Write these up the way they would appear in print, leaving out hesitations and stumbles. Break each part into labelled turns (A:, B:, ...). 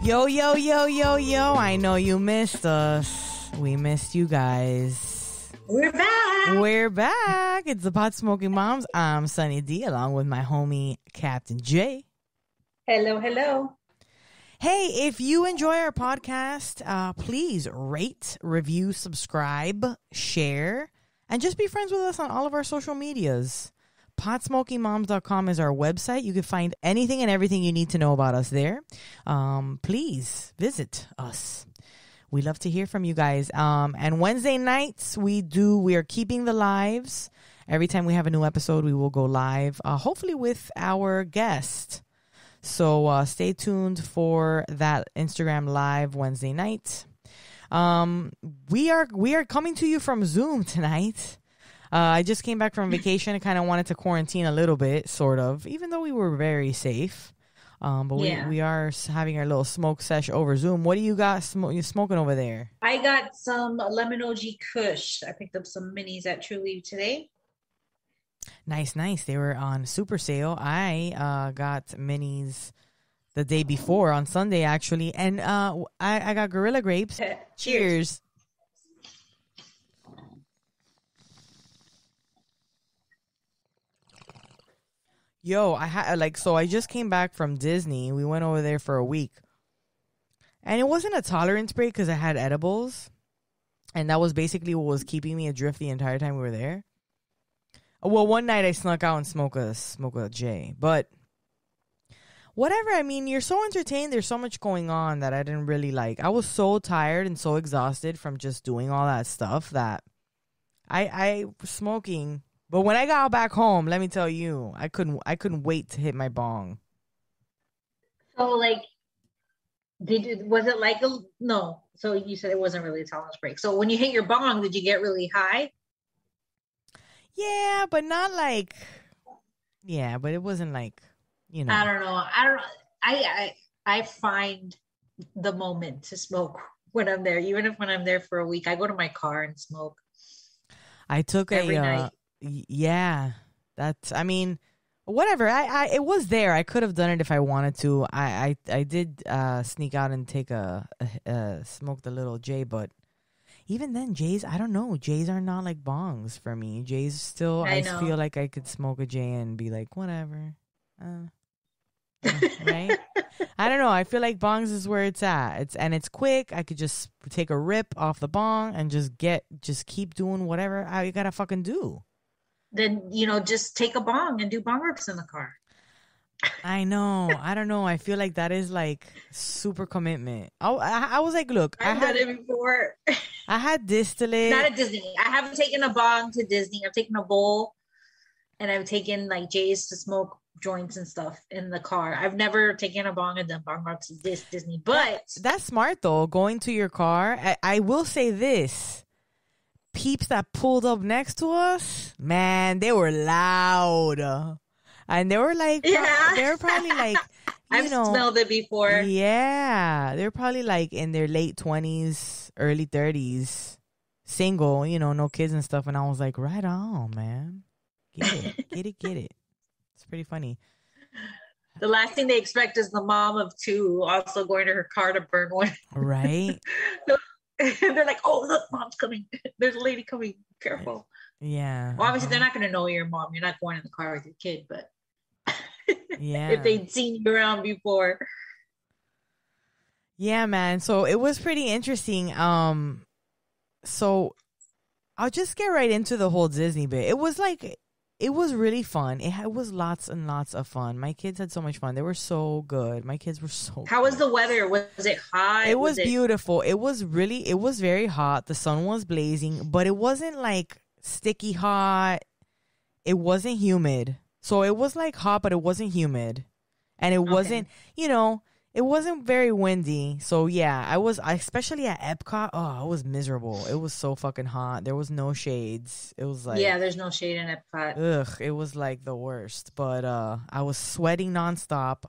A: Yo, yo, yo, yo, yo. I know you missed us. We missed you guys.
B: We're back.
A: We're back. It's the Pot Smoking Moms. I'm Sunny D along with my homie Captain J.
B: Hello, hello.
A: Hey, if you enjoy our podcast, please rate, review, subscribe, share, and just be friends with us on all of our social medias. PotsmokingMoms.com is our website. You can find anything and everything you need to know about us there. Please visit us. We love to hear from you guys. And Wednesday nights, we are keeping the lives. Every time we have a new episode, we will go live, hopefully with our guest. So stay tuned for that Instagram live Wednesday night. We are coming to you from Zoom tonight. I just came back from vacation and kind of wanted to quarantine a little bit, sort of, even though we were very safe. But we are having our little smoke sesh over Zoom. What do you got you smoking over there?
B: I got some Lemon OG Kush. I picked up some minis at Trulieve today.
A: Nice. They were on super sale. I got minis the day before on Sunday, actually. And I got Gorilla Grapes. Cheers. Yo, I just came back from Disney. We went over there for a week. And it wasn't a tolerance break because I had edibles. And that was basically what was keeping me adrift the entire time we were there. Well, one night I snuck out and smoke a J. But whatever. I mean, you're so entertained. There's so much going on that I didn't really like. I was so tired and so exhausted from just doing all that stuff that I was smoking. But when I got back home, let me tell you, I couldn't wait to hit my bong.
B: So, was it like no? So you said it wasn't really a tolerance break. So when you hit your bong, did you get really high?
A: Yeah, but not like. Yeah, but it wasn't like, you know.
B: I don't know. I find the moment to smoke when I'm there. Even when I'm there for a week, I go to my car and smoke.
A: I took
B: every night.
A: Yeah, I mean, whatever. It was there. I could have done it if I wanted to. I did sneak out and take smoked a little J, but even then, J's, I don't know. J's are not like bongs for me. J's still, I feel like I could smoke a J and be like, whatever. Right? I don't know. I feel like bongs is where it's at. It's quick. I could just take a rip off the bong and just keep doing whatever I gotta fucking do.
B: Then, just take a bong and do bong rips in the car.
A: I know. I don't know. I feel like that is like super commitment. I was like, look.
B: I've done it before.
A: I had distillate.
B: Not at Disney. I haven't taken a bong to Disney. I've taken a bowl and I've taken like J's to smoke joints and stuff in the car. I've never taken a bong and done bong rips at Disney. But
A: that's smart though. Going to your car. I will say this. Peeps that pulled up next to us, man, they were loud. And they were like, they were probably like,
B: I've smelled it before.
A: Yeah. They're probably like in their late 20s, early 30s, single, no kids and stuff. And I was like, right on, man. Get it. It's pretty funny.
B: The last thing they expect is the mom of two also going to her car to burn one.
A: Right.
B: They're like, oh, look, mom's coming. There's a lady coming. Careful.
A: Yeah.
B: Well, obviously, they're not going to know your mom. You're not going in the car with your kid, but
A: yeah,
B: if they'd seen you around before.
A: Yeah, man. So it was pretty interesting. So I'll just get right into the whole Disney bit. It was really fun. It was lots and lots of fun. My kids had so much fun. They were so good. My kids were so
B: How was the weather? Was it hot?
A: It was beautiful. It was very hot. The sun was blazing, but it wasn't like sticky hot. It wasn't humid. So it was like hot, but it wasn't humid. And it wasn't, it wasn't very windy. So yeah, especially at Epcot, I was miserable. It was so fucking hot. There was no shades. It was like,
B: yeah, there's no shade in Epcot.
A: Ugh, it was like the worst. But I was sweating nonstop.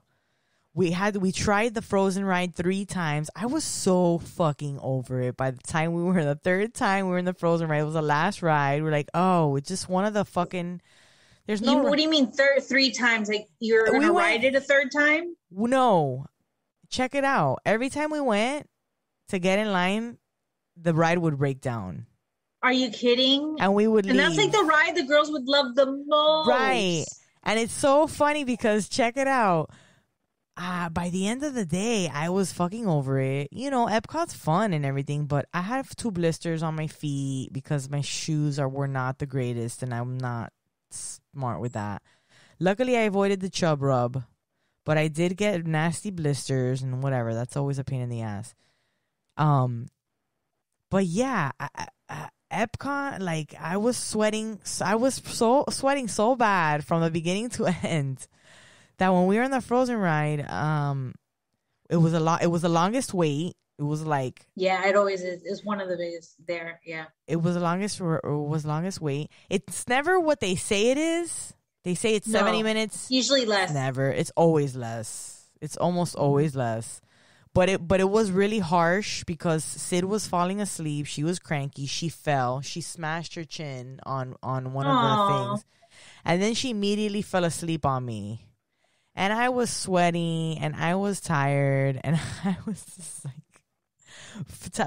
A: We tried the Frozen ride 3 times. I was so fucking over it. By the time the third time we were in the Frozen ride, it was the last ride. We're like, oh, it's just one of the fucking. There's no.
B: What do you mean 3 times? Like you're gonna ride it a third time?
A: No. check it out. Every time we went to get in line, the ride would break down.
B: Are you kidding?
A: And we would leave.
B: And that's like the ride the girls would love the most.
A: Right. And it's so funny because check it out. By the end of the day, I was fucking over it. You know, Epcot's fun and everything, but I have 2 blisters on my feet because my shoes were not the greatest, and I'm not smart with that. Luckily, I avoided the chub rub, but I did get nasty blisters and whatever. That's always a pain in the ass. But yeah, Epcot, like I was sweating. I was sweating so bad from the beginning to end. That when we were on the Frozen ride, it was the longest wait. It was like
B: it always is. It's one of the biggest there. Yeah,
A: it was the longest wait. It's never what they say it is. They say it's 70 minutes.
B: Usually less.
A: Never. It's always less. It's almost always less. But it was really harsh because Sid was falling asleep. She was cranky. She fell. She smashed her chin on one of the things, and then she immediately fell asleep on me. And I was sweaty, and I was tired, and I was just like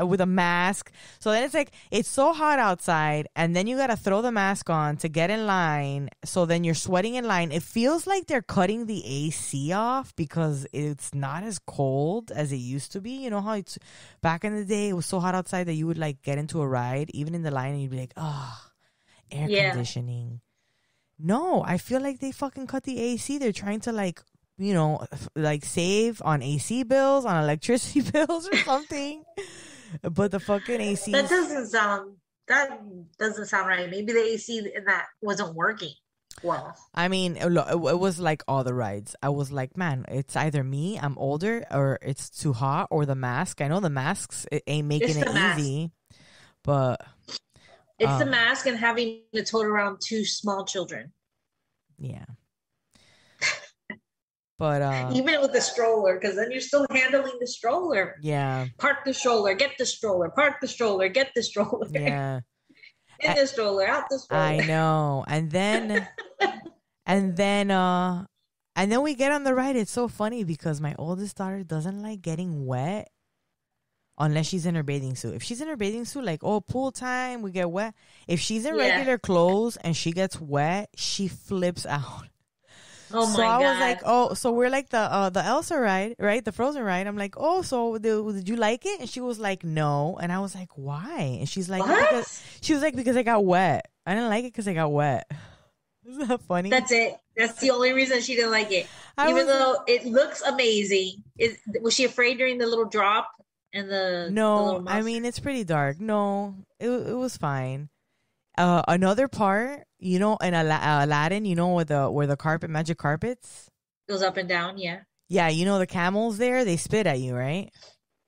A: with a mask. So then it's like, it's so hot outside, and then you got to throw the mask on to get in line. So then you're sweating in line. It feels like they're cutting the AC off because it's not as cold as it used to be. You know how it's back in the day, it was so hot outside that you would like get into a ride, even in the line, and you'd be like, air conditioning. No, I feel like they fucking cut the AC. They're trying to like save on AC bills, on electricity bills or something. But the fucking AC.
B: That doesn't sound right. Maybe the AC in that wasn't working well.
A: I mean, it was like all the rides. I was like, man, it's either me, I'm older, or it's too hot, or the mask. I know the masks ain't making it easy, but...
B: It's the mask and having to tote around 2 small children.
A: Yeah. But
B: even with the stroller, because then you're still handling the stroller.
A: Yeah.
B: Park the stroller, get the stroller, park the stroller, get the stroller.
A: Yeah.
B: In the stroller, out the stroller.
A: I know. And then we get on the ride. It's so funny because my oldest daughter doesn't like getting wet. Unless she's in her bathing suit. If she's in her bathing suit, like, pool time, we get wet. If she's in regular clothes and she gets wet, she flips out.
B: Oh my God.
A: So I was like, so we're like the Elsa ride, right? The Frozen ride. I'm like, so did you like it? And she was like, no. And I was like, why? And she's like, because I got wet. I didn't like it because I got wet. Isn't that funny?
B: That's it. That's the only reason she didn't like it. Even though it looks amazing. Was she afraid during the little drop?
A: No, I mean, it's pretty dark. No, it was fine. Another part, you know, in Aladdin, you know, where the magic carpets
B: goes up and down.
A: Yeah, you know, the camels there, they spit at you, right?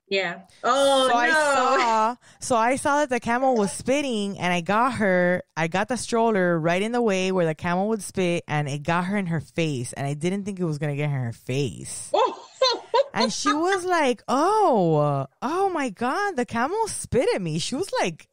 B: Yeah. Oh, no.
A: So I saw that the camel was spitting, and I got the stroller right in the way where the camel would spit, and it got her in her face, and I didn't think it was gonna get her in her face. And she was like, oh my God, the camel spit at me. She was like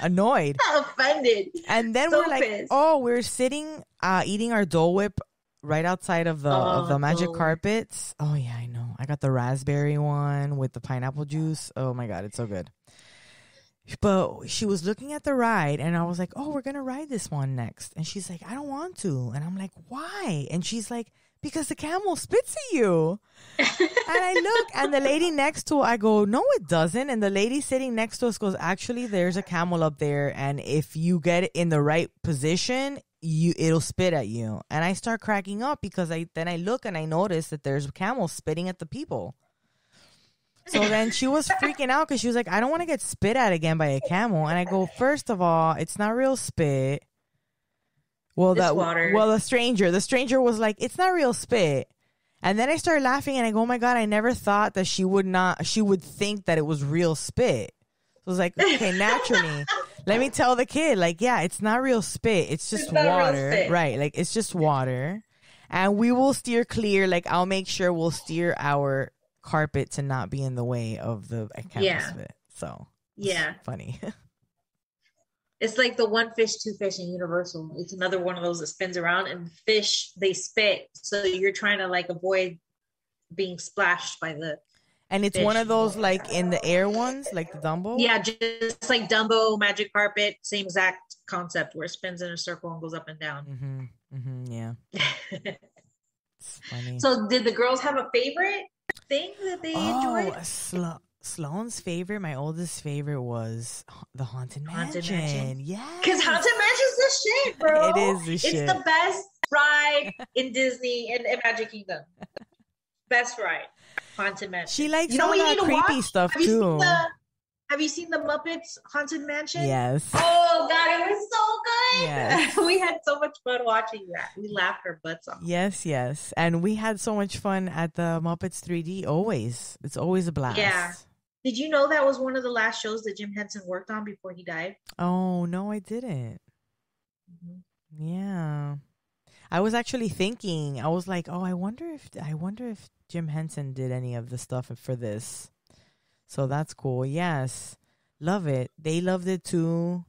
A: annoyed.
B: Offended.
A: And then we're like, pissed. We're sitting eating our Dole Whip right outside of the magic carpets. Oh, yeah, I know. I got the raspberry one with the pineapple juice. Oh, my God, it's so good. But she was looking at the ride, and I was like, we're going to ride this one next. And she's like, I don't want to. And I'm like, why? And she's like, because the camel spits at you. And I look, and the lady next to I go, no, it doesn't. And the lady sitting next to us goes, actually, there's a camel up there, and if you get it in the right position, it'll spit at you. And I start cracking up because I look and I notice that there's a camel spitting at the people. So then she was freaking out because she was like, I don't want to get spit at again by a camel. And I go, first of all, it's not real spit. The stranger was like, it's not real spit. And then I started laughing and I go, oh my God, I never thought that she would think that it was real spit. So I was like, okay, naturally, let me tell the kid, like, yeah, it's not real spit. It's just water. Right. Like, it's just water. And we will steer clear. Like, I'll make sure we'll steer our carpet to not be in the way of the camel spit. So,
B: yeah.
A: Funny.
B: It's like the one fish, two fish in Universal. It's another one of those that spins around, and fish, they spit. So you're trying to like avoid being splashed by the
A: And it's
B: fish.
A: one of those like in the air ones, like the Dumbo.
B: Yeah, just like Dumbo, Magic Carpet, same exact concept where it spins in a circle and goes up and down.
A: Yeah. It's funny.
B: So did the girls have a favorite thing that they enjoyed?
A: Sloane's favorite, my oldest favorite, was the Haunted Mansion. Yeah.
B: Because Haunted Mansion's the shit, bro.
A: It is the shit.
B: It's the best ride in Disney and Magic Kingdom. Best ride. Haunted Mansion.
A: She likes all that creepy stuff too.
B: Have you seen the Muppets Haunted Mansion?
A: Yes.
B: Oh God, it was so good.
A: Yes.
B: We had so much fun watching that. We laughed our butts off.
A: Yes. And we had so much fun at the Muppets 3D always. It's always a blast.
B: Yeah. Did you know that was one of the last shows that Jim Henson worked on before he died?
A: Oh, no, I didn't. Yeah. I was actually thinking, I was like, oh, I wonder if Jim Henson did any of the stuff for this. So that's cool. Yes. Love it. They loved it too.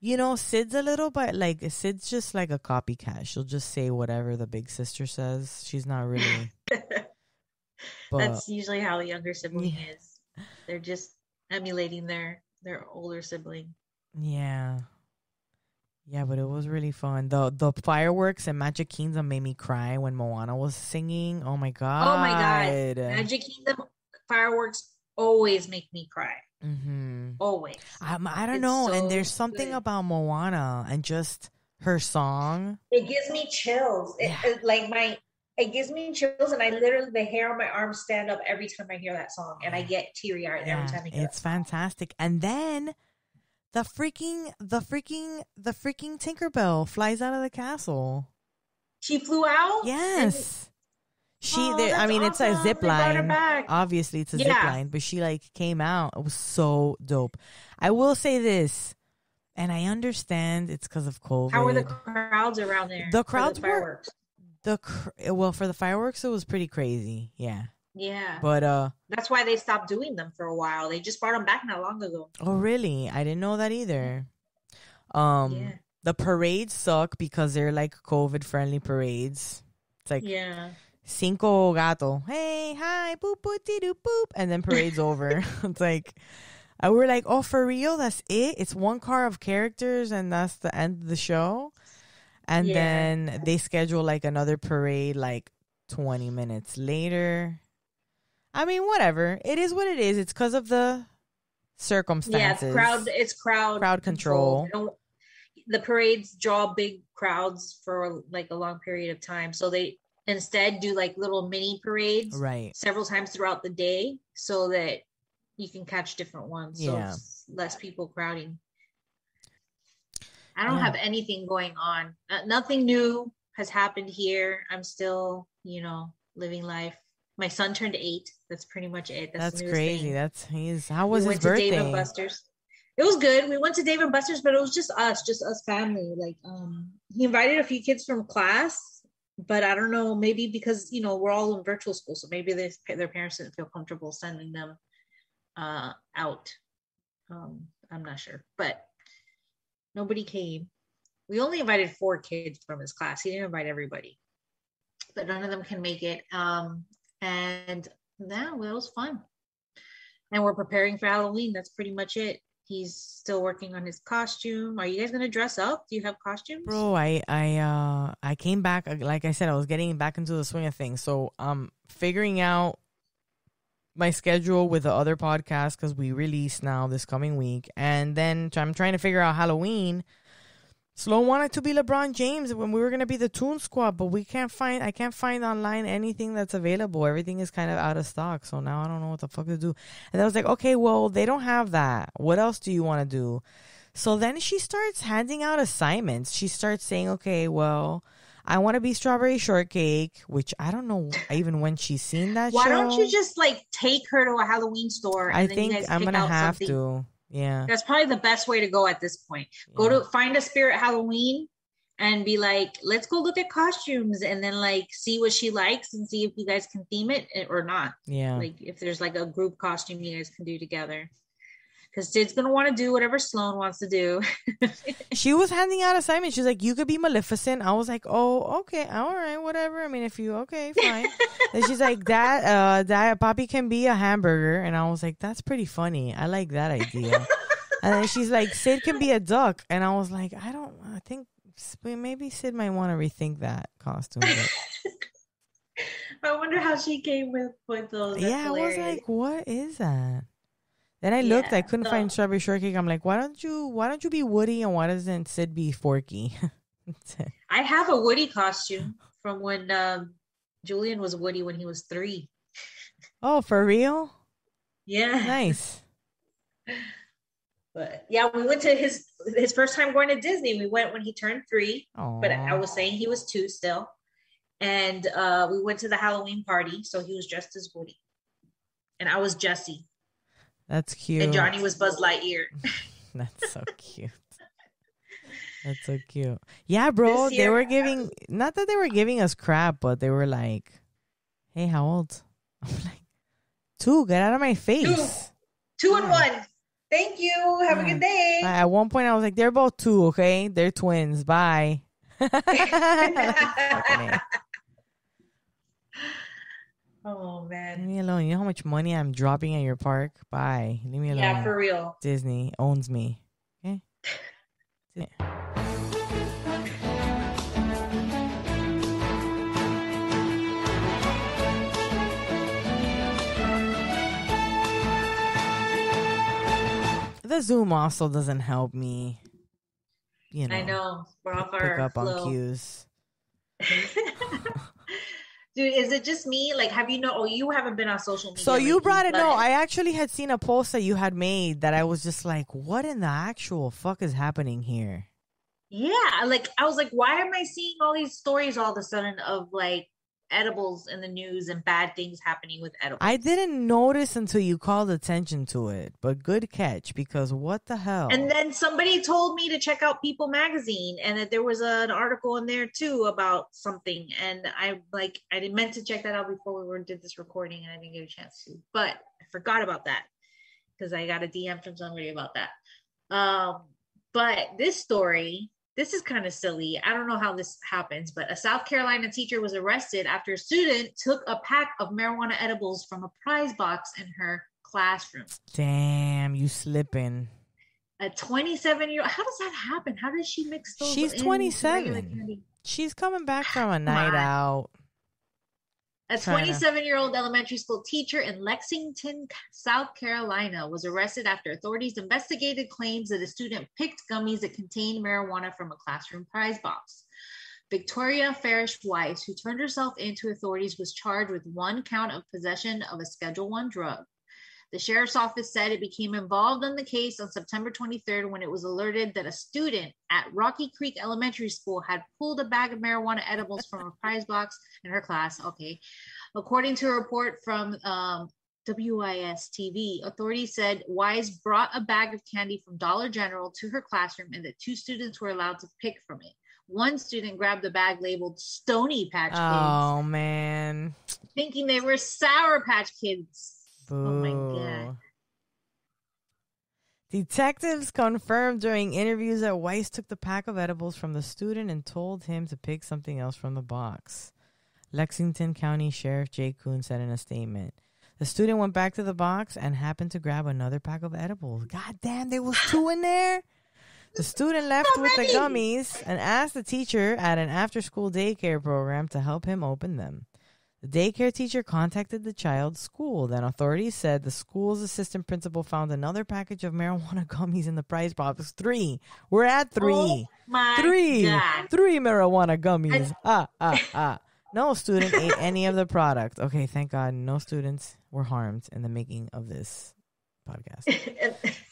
A: You know, Sid's Sid's just like a copycat. She'll just say whatever the big sister says. She's not really.
B: That's usually how a younger sibling is. They're just emulating their older sibling.
A: Yeah. Yeah, but it was really fun. The fireworks and Magic Kingdom made me cry when Moana was singing. Oh my God.
B: Oh my God. Magic Kingdom fireworks always make me cry. Always.
A: I don't know. So and there's something about Moana and just her song.
B: It gives me chills. It gives me chills, and I literally, the hair on my arm stand up every time I hear that song, and I get teary-eyed every time I hear it.
A: It's fantastic. And then the freaking Tinkerbell flies out of the castle.
B: She flew out?
A: Yes. It's a zip line. Obviously, it's a zip line, but she came out. It was so dope. I will say this, and I understand it's because of COVID.
B: How were the crowds around there?
A: The crowds were for the fireworks, it was pretty crazy. Yeah.
B: Yeah.
A: But
B: that's why they stopped doing them for a while. They just brought them back not long ago.
A: Oh, really? I didn't know that either. The parades suck because they're COVID friendly parades. It's Cinco gato. Hey, hi, boop, boop, dee, doop, boop. And then parade's over. It's we're like, oh, for real? That's it? It's one car of characters and that's the end of the show? And then they schedule another parade 20 minutes later. I mean, whatever. It is what it is. It's because of the circumstances.
B: Yeah, it's crowd
A: control.
B: The parades draw big crowds for a long period of time. So they instead do little mini parades several times throughout the day so that you can catch different ones. So it's less people crowding. I don't have anything going on. Nothing new has happened here. I'm still, living life. My son turned 8. That's pretty much it. That's
A: crazy.
B: Thing.
A: How was his birthday?
B: Dave and Buster's. It was good. We went to Dave and Buster's, but it was just us family. He invited a few kids from class, but I don't know, maybe because, we're all in virtual school. So maybe their parents didn't feel comfortable sending them out. I'm not sure, but nobody came. We only invited 4 kids from his class. He didn't invite everybody, but none of them can make it. And it was fun. And we're preparing for Halloween. That's pretty much it. He's still working on his costume. Are you guys gonna dress up? Do you have costumes?
A: Bro, I came back. Like I said, I was getting back into the swing of things. So I'm figuring out my schedule with the other podcast because we release now this coming week, and then I'm trying to figure out Halloween. Sloan wanted to be LeBron James when we were gonna be the Toon Squad, but I can't find online anything that's available. Everything is kind of out of stock, so now I don't know what the fuck to do. And I was like, okay, well, they don't have that. What else do you want to do? So then she starts handing out assignments. She starts saying, okay, well, I want to be Strawberry Shortcake, which I don't know even when she's seen that show.
B: Why don't you just take her to a Halloween store? And
A: I
B: then
A: think
B: you guys
A: I'm gonna have
B: something.
A: to. Yeah,
B: that's probably the best way to go at this point. Go to find a spirit Halloween and be like, let's go look at costumes, and then see what she likes and see if you guys can theme it or not.
A: Yeah,
B: if there's a group costume you guys can do together. because Sid's going to want to do whatever Sloan wants to do.
A: She was handing out assignments. She's like, you could be Maleficent. I was like, oh, okay. All right, whatever. I mean, if you, okay, fine. And she's like, that Papi can be a hamburger. And I was like, that's pretty funny. I like that idea. And then she's like, Sid can be a duck. And I was like, I think maybe Sid might want to rethink that costume.
B: I wonder how she came with those. That's
A: I
B: hilarious.
A: was like, what is that? Then I looked, I couldn't find strawberry shortcake. I'm like, why don't you be Woody and why doesn't Sid be Forky?
B: I have a Woody costume from when Julian was Woody when he was 3.
A: Oh, for real?
B: Yeah.
A: Nice.
B: But yeah, we went to his first time going to Disney. We went when he turned 3.
A: Aww.
B: But I was saying he was 2 still. And we went to the Halloween party, so he was dressed as Woody. And I was Jessie.
A: That's cute.
B: And Johnny was Buzz Lightyear.
A: That's so cute. That's so cute. Yeah, bro. They were giving, not that they were giving us crap, but they were like, hey, how old? I'm like, 2, get out of my face.
B: 2 and 1. Thank you. Have a good day.
A: At one point, I was like, they're both 2, okay? They're twins. Bye.
B: Oh, man.
A: Leave me alone. You know how much money I'm dropping at your park? Bye. Leave me alone.
B: Yeah, for real.
A: Disney owns me. Okay? The Zoom also doesn't help me. You know.
B: I know. We're off
A: pick
B: our
A: up
B: flow.
A: on cues.
B: Dude, is it just me? Like, have you you haven't been on social media.
A: So you brought it.
B: But...
A: No, I actually had seen a post that you had made that I was just like, what in the actual fuck is happening here?
B: Yeah. Like, I was like, why am I seeing all these stories all of a sudden of like edibles in the news and bad things happening with edibles?
A: I didn't notice until you called attention to it, but good catch, because what the hell?
B: And then somebody told me to check out People magazine and that there was an article in there too about something. And I didn't meant to check that out before we did this recording and I didn't get a chance to, but I forgot about that because I got a DM from somebody about that. But this story, this is kind of silly. I don't know how this happens, but a South Carolina teacher was arrested after a student took a pack of marijuana edibles from a prize box in her classroom.
A: Damn, you slipping.
B: A 27-year-old. How does that happen? How does she mix those?
A: She's 27. She's coming back from a night out.
B: A 27-year-old elementary school teacher in Lexington, South Carolina, was arrested after authorities investigated claims that a student picked gummies that contained marijuana from a classroom prize box. Victoria Farish Weiss, who turned herself in to authorities, was charged with 1 count of possession of a Schedule I drug. The sheriff's office said it became involved in the case on September 23rd when it was alerted that a student at Rocky Creek Elementary School had pulled a bag of marijuana edibles from a prize box in her class. Okay. According to a report from WIS TV, authorities said Wise brought a bag of candy from Dollar General to her classroom and that 2 students were allowed to pick from it. One student grabbed a bag labeled Stony Patch Kids.
A: Oh, man.
B: Thinking they were Sour Patch Kids.
A: Boo.
B: Oh my God.
A: Detectives confirmed during interviews that Weiss took the pack of edibles from the student and told him to pick something else from the box. Lexington County Sheriff Jay Kuhn said in a statement. The student went back to the box and happened to grab another pack of edibles. God damn, there was 2 in there? The student left with the gummies and asked the teacher at an after-school daycare program to help him open them. The daycare teacher contacted the child's school. Then authorities said the school's assistant principal found another package of marijuana gummies in the prize box. 3. We're at 3.
B: Oh my
A: 3.
B: God.
A: 3 marijuana gummies. No student ate any of the product. Okay, thank God no students were harmed in the making of this podcast.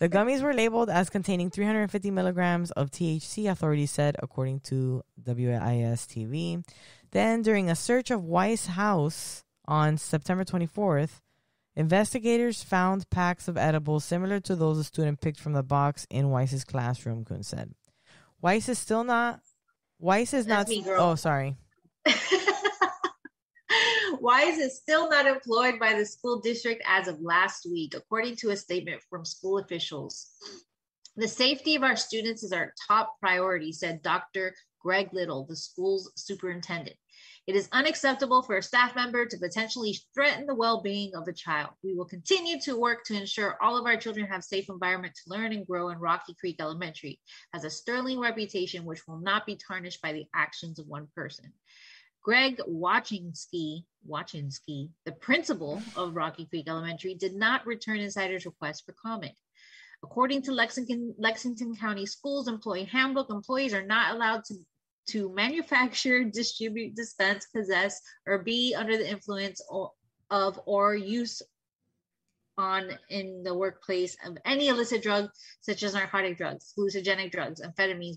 A: The gummies were labeled as containing 350 milligrams of THC, authorities said, according to WIS TV. Then, during a search of Weiss' house on September 24th, investigators found packs of edibles similar to those the student picked from the box in Weiss's classroom, Kuhn said. Weiss is not...
B: Me, girl.
A: Oh, sorry.
B: Why is it still not employed by the school district as of last week? According to a statement from school officials, the safety of our students is our top priority, said Dr. Greg Little, the school's superintendent. It is unacceptable for a staff member to potentially threaten the well-being of a child. We will continue to work to ensure all of our children have a safe environment to learn and grow, and Rocky Creek Elementary has a sterling reputation which will not be tarnished by the actions of one person. Greg Wachinski, the principal of Rocky Creek Elementary, did not return insiders' request for comment. According to Lexington County Schools Employee Handbook, employees are not allowed to manufacture, distribute, dispense, possess, or be under the influence of or use in the workplace of any illicit drug, such as narcotic drugs, hallucinogenic drugs, amphetamines,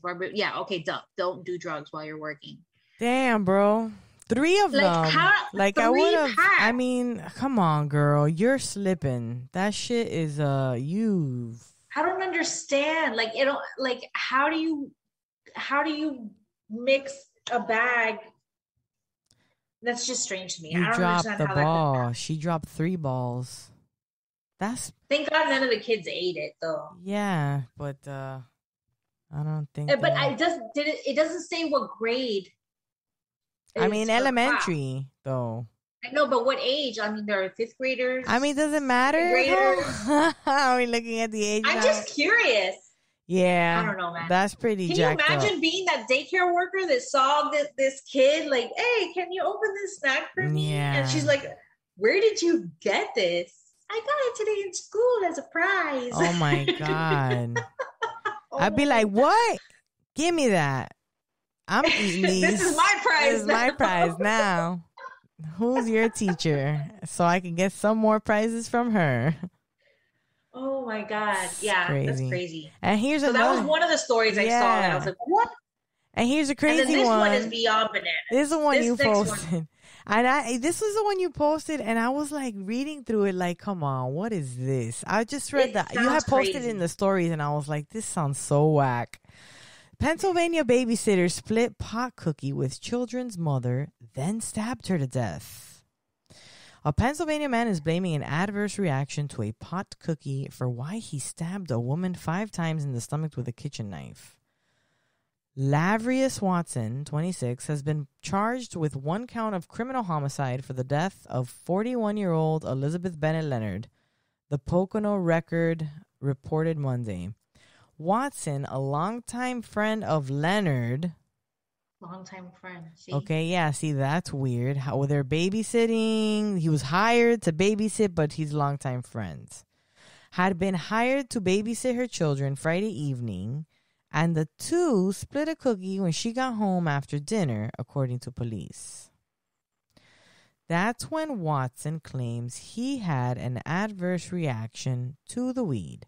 B: don't do drugs while you're working.
A: Damn, bro. 3 of them. I would have. I mean, come on, girl. You're slipping. That shit is you.
B: I don't understand. How do you mix a bag? That's just strange to me.
A: You
B: I don't
A: dropped
B: understand
A: the
B: how
A: ball. She dropped 3 balls.
B: Thank God none of the kids ate it though.
A: Yeah, but I don't think.
B: But it doesn't say what grade.
A: I mean, elementary though.
B: I know, but what age? I mean, there are 5th graders.
A: I mean, does it matter? Are we looking at the age?
B: I'm just curious.
A: Yeah,
B: I don't know, man.
A: That's pretty.
B: Can you imagine being that daycare worker that saw this kid? Like, hey, can you open this snack for me?
A: Yeah.
B: And she's like, "Where did you get this? I got it today in school as a prize."
A: Oh my God! I'd be like, "What? Give me that! I'm eating these.
B: This is my prize.
A: This is my prize now. Who's your teacher? So I can get some more prizes from her."
B: Oh my God. Yeah, that's crazy.
A: And here's
B: that was one of the stories I saw, and I was like, what?
A: And here's a crazy one.
B: And then this one is beyond bananas.
A: This is the one you posted. And this was the one you posted, and I was like reading through it like, come on, what is this? I just read that. You had posted it in the stories, and I was like, this sounds so whack. Pennsylvania babysitter split pot cookie with children's mother, then stabbed her to death. A Pennsylvania man is blaming an adverse reaction to a pot cookie for why he stabbed a woman 5 times in the stomach with a kitchen knife. Lavrius Watson, 26, has been charged with 1 count of criminal homicide for the death of 41-year-old Elizabeth Bennett Leonard, the Pocono Record reported Monday. Watson, a longtime friend of Leonard...
B: Longtime friend. See?
A: Okay, yeah, see, that's weird. How they're babysitting. He was hired to babysit, but he's longtime friends. Had been hired to babysit her children Friday evening, and the 2 split a cookie when she got home after dinner, according to police. That's when Watson claims he had an adverse reaction to the weed.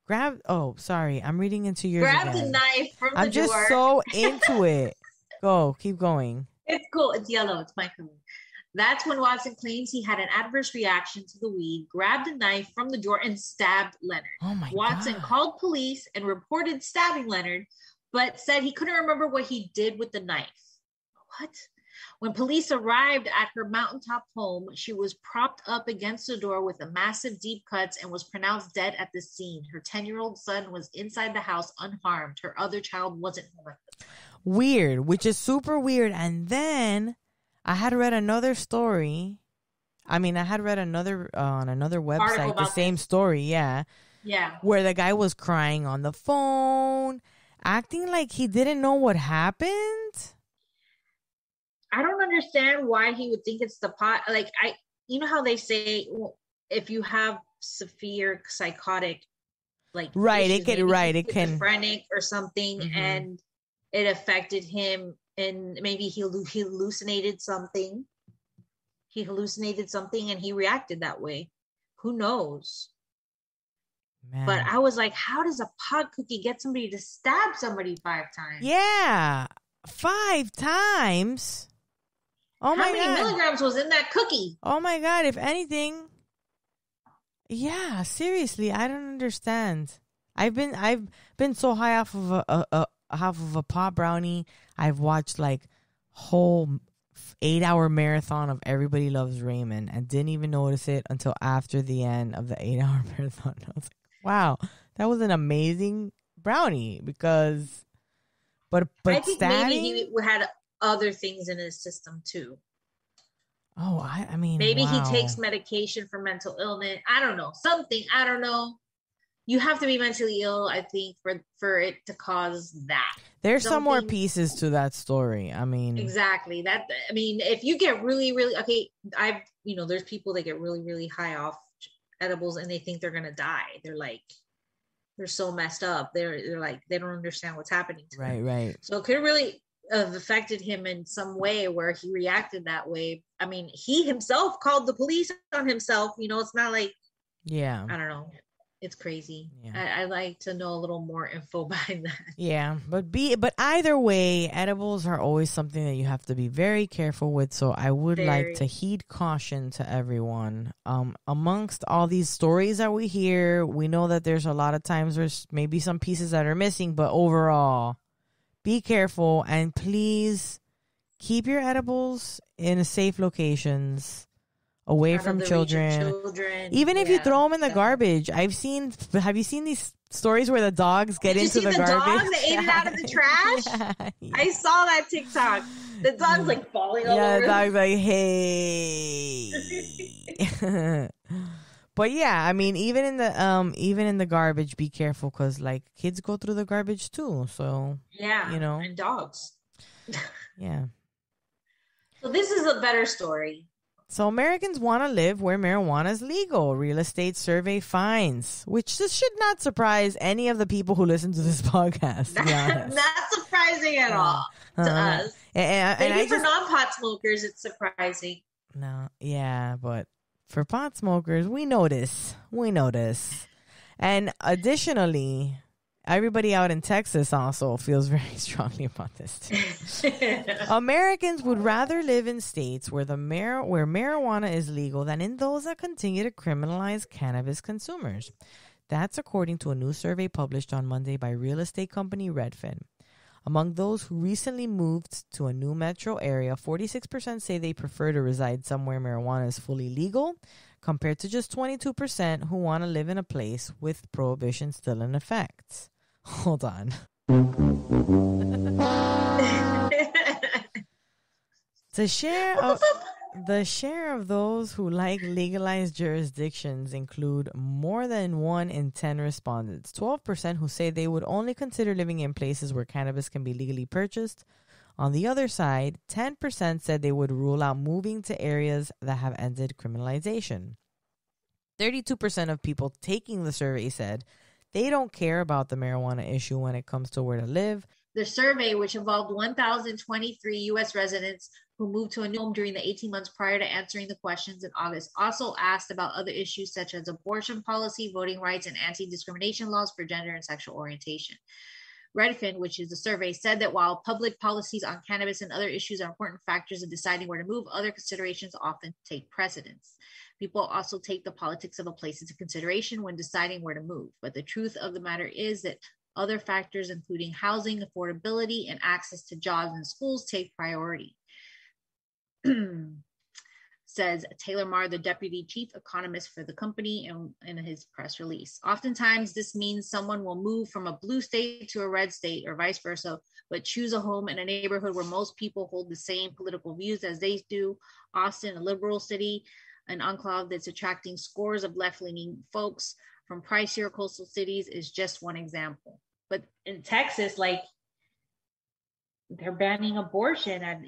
A: I'm reading into yours again.
B: Grabbed a knife from the door.
A: I'm just so into it. Go, keep going.
B: It's cool. It's yellow. It's my color. That's when Watson claims he had an adverse reaction to the weed, grabbed a knife from the drawer, and stabbed Leonard.
A: Oh my
B: Watson
A: God.
B: called police and reported stabbing Leonard, but said he couldn't remember what he did with the knife. What? When police arrived at her mountaintop home, she was propped up against the door with a massive deep cuts and was pronounced dead at the scene. Her 10-year-old son was inside the house unharmed. Her other child wasn't home at the time.
A: Weird, which is super weird. And then I had read another story. I had read another on another website, the same story. Yeah. Where the guy was crying on the phone, acting like he didn't know what happened.
B: I don't understand why he would think it's the pot. You know how they say if you have severe psychotic, issues, it can schizophrenic or something, mm-hmm. and it affected him, and maybe he hallucinated something. He hallucinated something, and he reacted that way. Who knows? Man. But I was like, how does a pot cookie get somebody to stab somebody 5 times?
A: Yeah, 5 times. Oh my God.
B: How many milligrams was in that cookie?
A: Oh my God, if anything. Yeah, seriously, I don't understand. I've been so high off of a half of a pot brownie. I've watched whole 8-hour marathon of Everybody Loves Raymond and didn't even notice it until after the end of the 8-hour marathon. I was like, wow, that was an amazing brownie because, but
B: I think
A: statting,
B: maybe he had other things in his system too.
A: Oh, I mean,
B: maybe
A: wow.
B: he takes medication for mental illness. I don't know. Something. I don't know. You have to be mentally ill, I think, for it to cause that.
A: There's some more pieces to that story. I mean,
B: exactly. If you get really, really, okay, there's people that get really, really high off edibles and they think they're gonna die. They're so messed up. They're like, they don't understand what's happening to them.
A: Right.
B: So it could really have affected him in some way where he reacted that way. I mean, he himself called the police on himself. It's not like,
A: yeah,
B: I don't know. It's crazy.
A: Yeah.
B: I like to know a little more info behind that.
A: Yeah, but either way, edibles are always something that you have to be very careful with. So I would like to heed caution to everyone. Amongst all these stories that we hear, we know that there's a lot of times there's maybe some pieces that are missing, but overall, be careful and please keep your edibles in safe locations. Away from children. Even if you throw them in the garbage. Have you seen these stories where the dogs get into the garbage?
B: Dog that ate it out of the trash? Yeah. I saw that TikTok. The dog's like falling over.
A: Yeah, the dog's like, hey. But yeah, I mean, even in the garbage, be careful because like kids go through the garbage too. So
B: yeah, and dogs.
A: Yeah.
B: So this is a better story.
A: So Americans want to live where marijuana is legal. Real estate survey finds, which this should not surprise any of the people who listen to this podcast. To be honest.
B: Not surprising at all to us. Maybe for non-pot smokers, it's surprising.
A: No, yeah, but for pot smokers, we notice. And additionally, everybody out in Texas also feels very strongly about this too. Americans would rather live in states where where marijuana is legal than in those that continue to criminalize cannabis consumers. That's according to a new survey published on Monday by real estate company Redfin. Among those who recently moved to a new metro area, 46% say they prefer to reside somewhere marijuana is fully legal, compared to just 22% who want to live in a place with prohibition still in effect. Hold on. The share of those who like legalized jurisdictions include more than 1 in 10 respondents. 12% who say they would only consider living in places where cannabis can be legally purchased. On the other side, 10% said they would rule out moving to areas that have ended criminalization. 32% of people taking the survey said they don't care about the marijuana issue when it comes to where to live.
B: The survey, which involved 1,023 U.S. residents who moved to a new home during the 18 months prior to answering the questions in August, also asked about other issues such as abortion policy, voting rights, and anti-discrimination laws for gender and sexual orientation. Redfin, which is the survey, said that while public policies on cannabis and other issues are important factors in deciding where to move, other considerations often take precedence. People also take the politics of a place into consideration when deciding where to move. But the truth of the matter is that other factors, including housing, affordability, and access to jobs and schools, take priority. Says Taylor Marr, the deputy chief economist for the company, in his press release. Oftentimes, this means someone will move from a blue state to a red state or vice versa, but choose a home in a neighborhood where most people hold the same political views as they do. Austin, a liberal city, an enclave that's attracting scores of left-leaning folks from pricier coastal cities, is just one example. But in Texas, like, they're banning abortion and,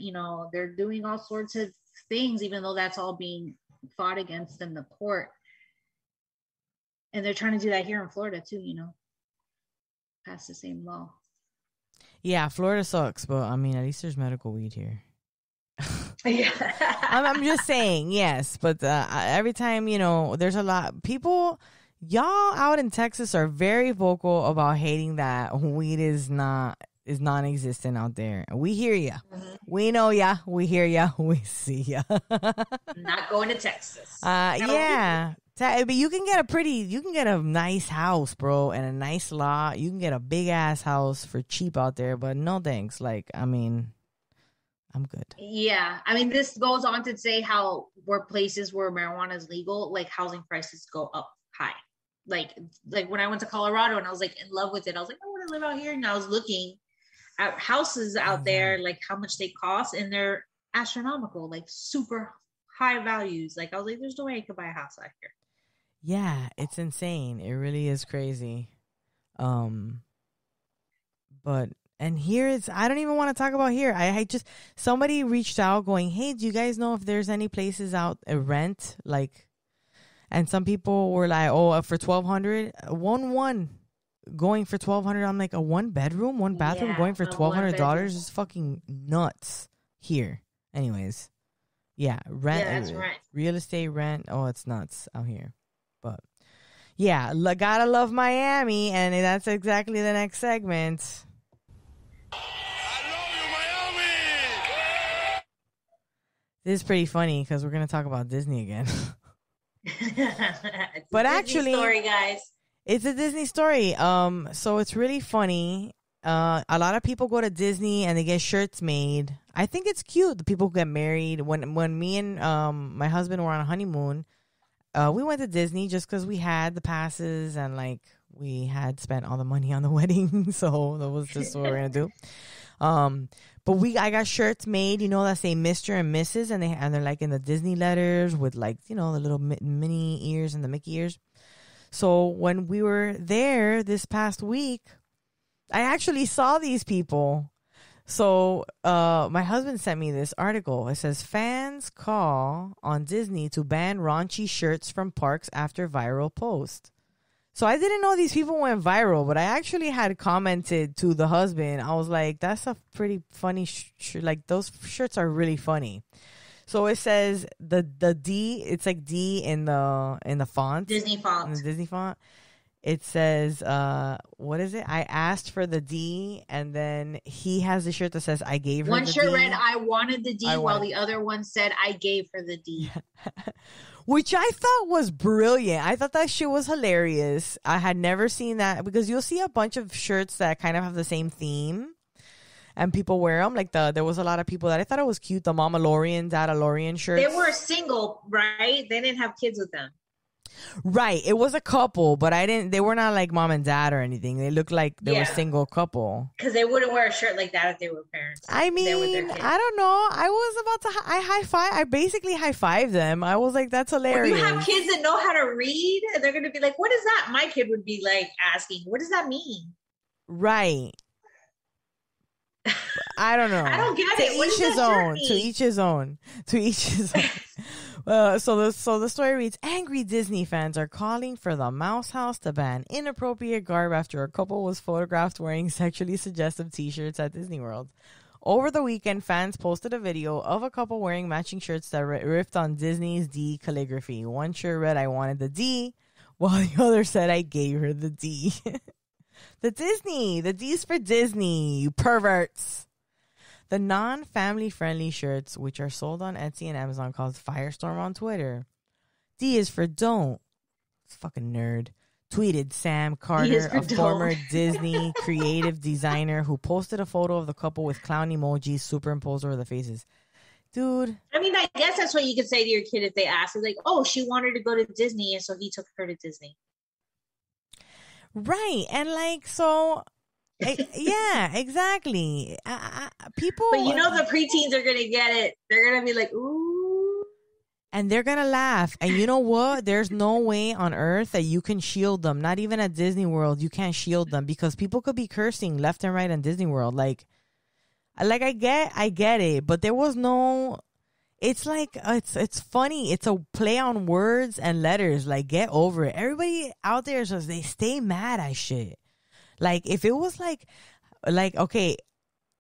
B: they're doing all sorts of things, even though that's all being fought against in the court. And they're trying to do that here in Florida too, pass the same law.
A: Yeah, Florida sucks, but I mean, at least there's medical weed here.
B: Yeah.
A: I'm just saying, yes, but every time, there's a lot people, y'all out in Texas are very vocal about hating that weed is non-existent out there. We hear ya. Mm-hmm. We know ya. We hear ya. We see ya.
B: Not going to Texas.
A: Yeah. But you can get a nice house, bro, and a nice lot. You can get a big ass house for cheap out there, but no thanks. Like, I mean, I'm good.
B: Yeah. I mean, this goes on to say how where places where marijuana is legal, like housing prices go up high. Like when I went to Colorado and I was like in love with it, I was like, I want to live out here. And I was looking at houses out there, like how much they cost, and they're astronomical, like super high values. Like I was like, there's no way I could buy a house out here.
A: Yeah, it's insane. It really is crazy. But and here it's, I don't even want to talk about here. I just, somebody reached out going, hey, do you guys know if there's any places out rent? Like, and some people were like, oh, for $1,200, one going for $1,200. I'm like, a one bedroom, one bathroom going for $1,200 is fucking nuts here. Anyways, yeah, rent.
B: Yeah, that's rent.
A: Real estate rent. Oh, it's nuts out here. But yeah, gotta love Miami, and that's exactly the next segment. I love you, Miami. This is pretty funny because we're gonna talk about Disney again. But actually,
B: story, guys.
A: It's a Disney story. So it's really funny. A lot of people go to Disney and they get shirts made. I think it's cute. The people get married. When me and my husband were on a honeymoon, we went to Disney just because we had the passes and like we had spent all the money on the wedding, so that was just what we're gonna do. But I got shirts made, you know, that say Mr. and Mrs. and they're like in the Disney letters with like, you know, the little mini ears and the Mickey ears. So when we were there this past week, I actually saw these people. So my husband sent me this article. It says, fans call on Disney to ban raunchy shirts from parks after viral post. So I didn't know these people went viral, but I actually had commented to the husband. I was like, that's a pretty funny like those shirts are really funny. So it says the D, it's like D in the font.
B: Disney font.
A: In the Disney font. It says, what is it? I asked for the D, and then he has a shirt that says, I gave her the D. One shirt
B: read, I wanted the D, while the other one said, I gave her the D.
A: Which I thought was brilliant. I thought that shit was hilarious. I had never seen that, because you'll see a bunch of shirts that kind of have the same theme, and people wear them. Like there was a lot of people that I thought it was cute. The Mama Lorian, Dada Lorian shirts.
B: They were single, right? They didn't have kids with them.
A: Right. It was a couple, but they were not like mom and dad or anything. They looked like they were a single couple.
B: Because they wouldn't wear a shirt like that if they were parents.
A: I mean, I don't know. I was about to, I basically high-fived them. I was like, that's hilarious.
B: When you have kids that know how to read, and they're going to be like, what is that? My kid would be like asking, what does that mean?
A: Right. I don't know.
B: I don't get it.
A: To each his own. To each his own. To each his own. So the story reads, angry Disney fans are calling for the Mouse House to ban inappropriate garb after a couple was photographed wearing sexually suggestive t-shirts at Disney World. Over the weekend, fans posted a video of a couple wearing matching shirts that riffed on Disney's D calligraphy. One shirt read, I wanted the D, while the other said, I gave her the D. The D's for Disney, you perverts. The non-family friendly shirts, which are sold on Etsy and Amazon, called Firestorm on Twitter. D is for don't. Fucking nerd. Tweeted Sam Carter, a former Disney creative designer who posted a photo of the couple with clown emojis superimposed over the faces. Dude.
B: I mean, I guess that's what you could say to your kid if they ask. It's like, oh, she wanted to go to Disney, and so he took her to Disney.
A: Right. And like, so... yeah, exactly. People,
B: but you know the preteens are gonna get it. They're gonna be like, ooh,
A: and they're gonna laugh. And you know what? There's no way on earth that you can shield them. Not even at Disney World, you can't shield them, because people could be cursing left and right on Disney World. Like I get it, but there was no. It's like it's funny. It's a play on words and letters. Like, get over it. Everybody out there just they stay mad at shit. Like, if it was like, okay.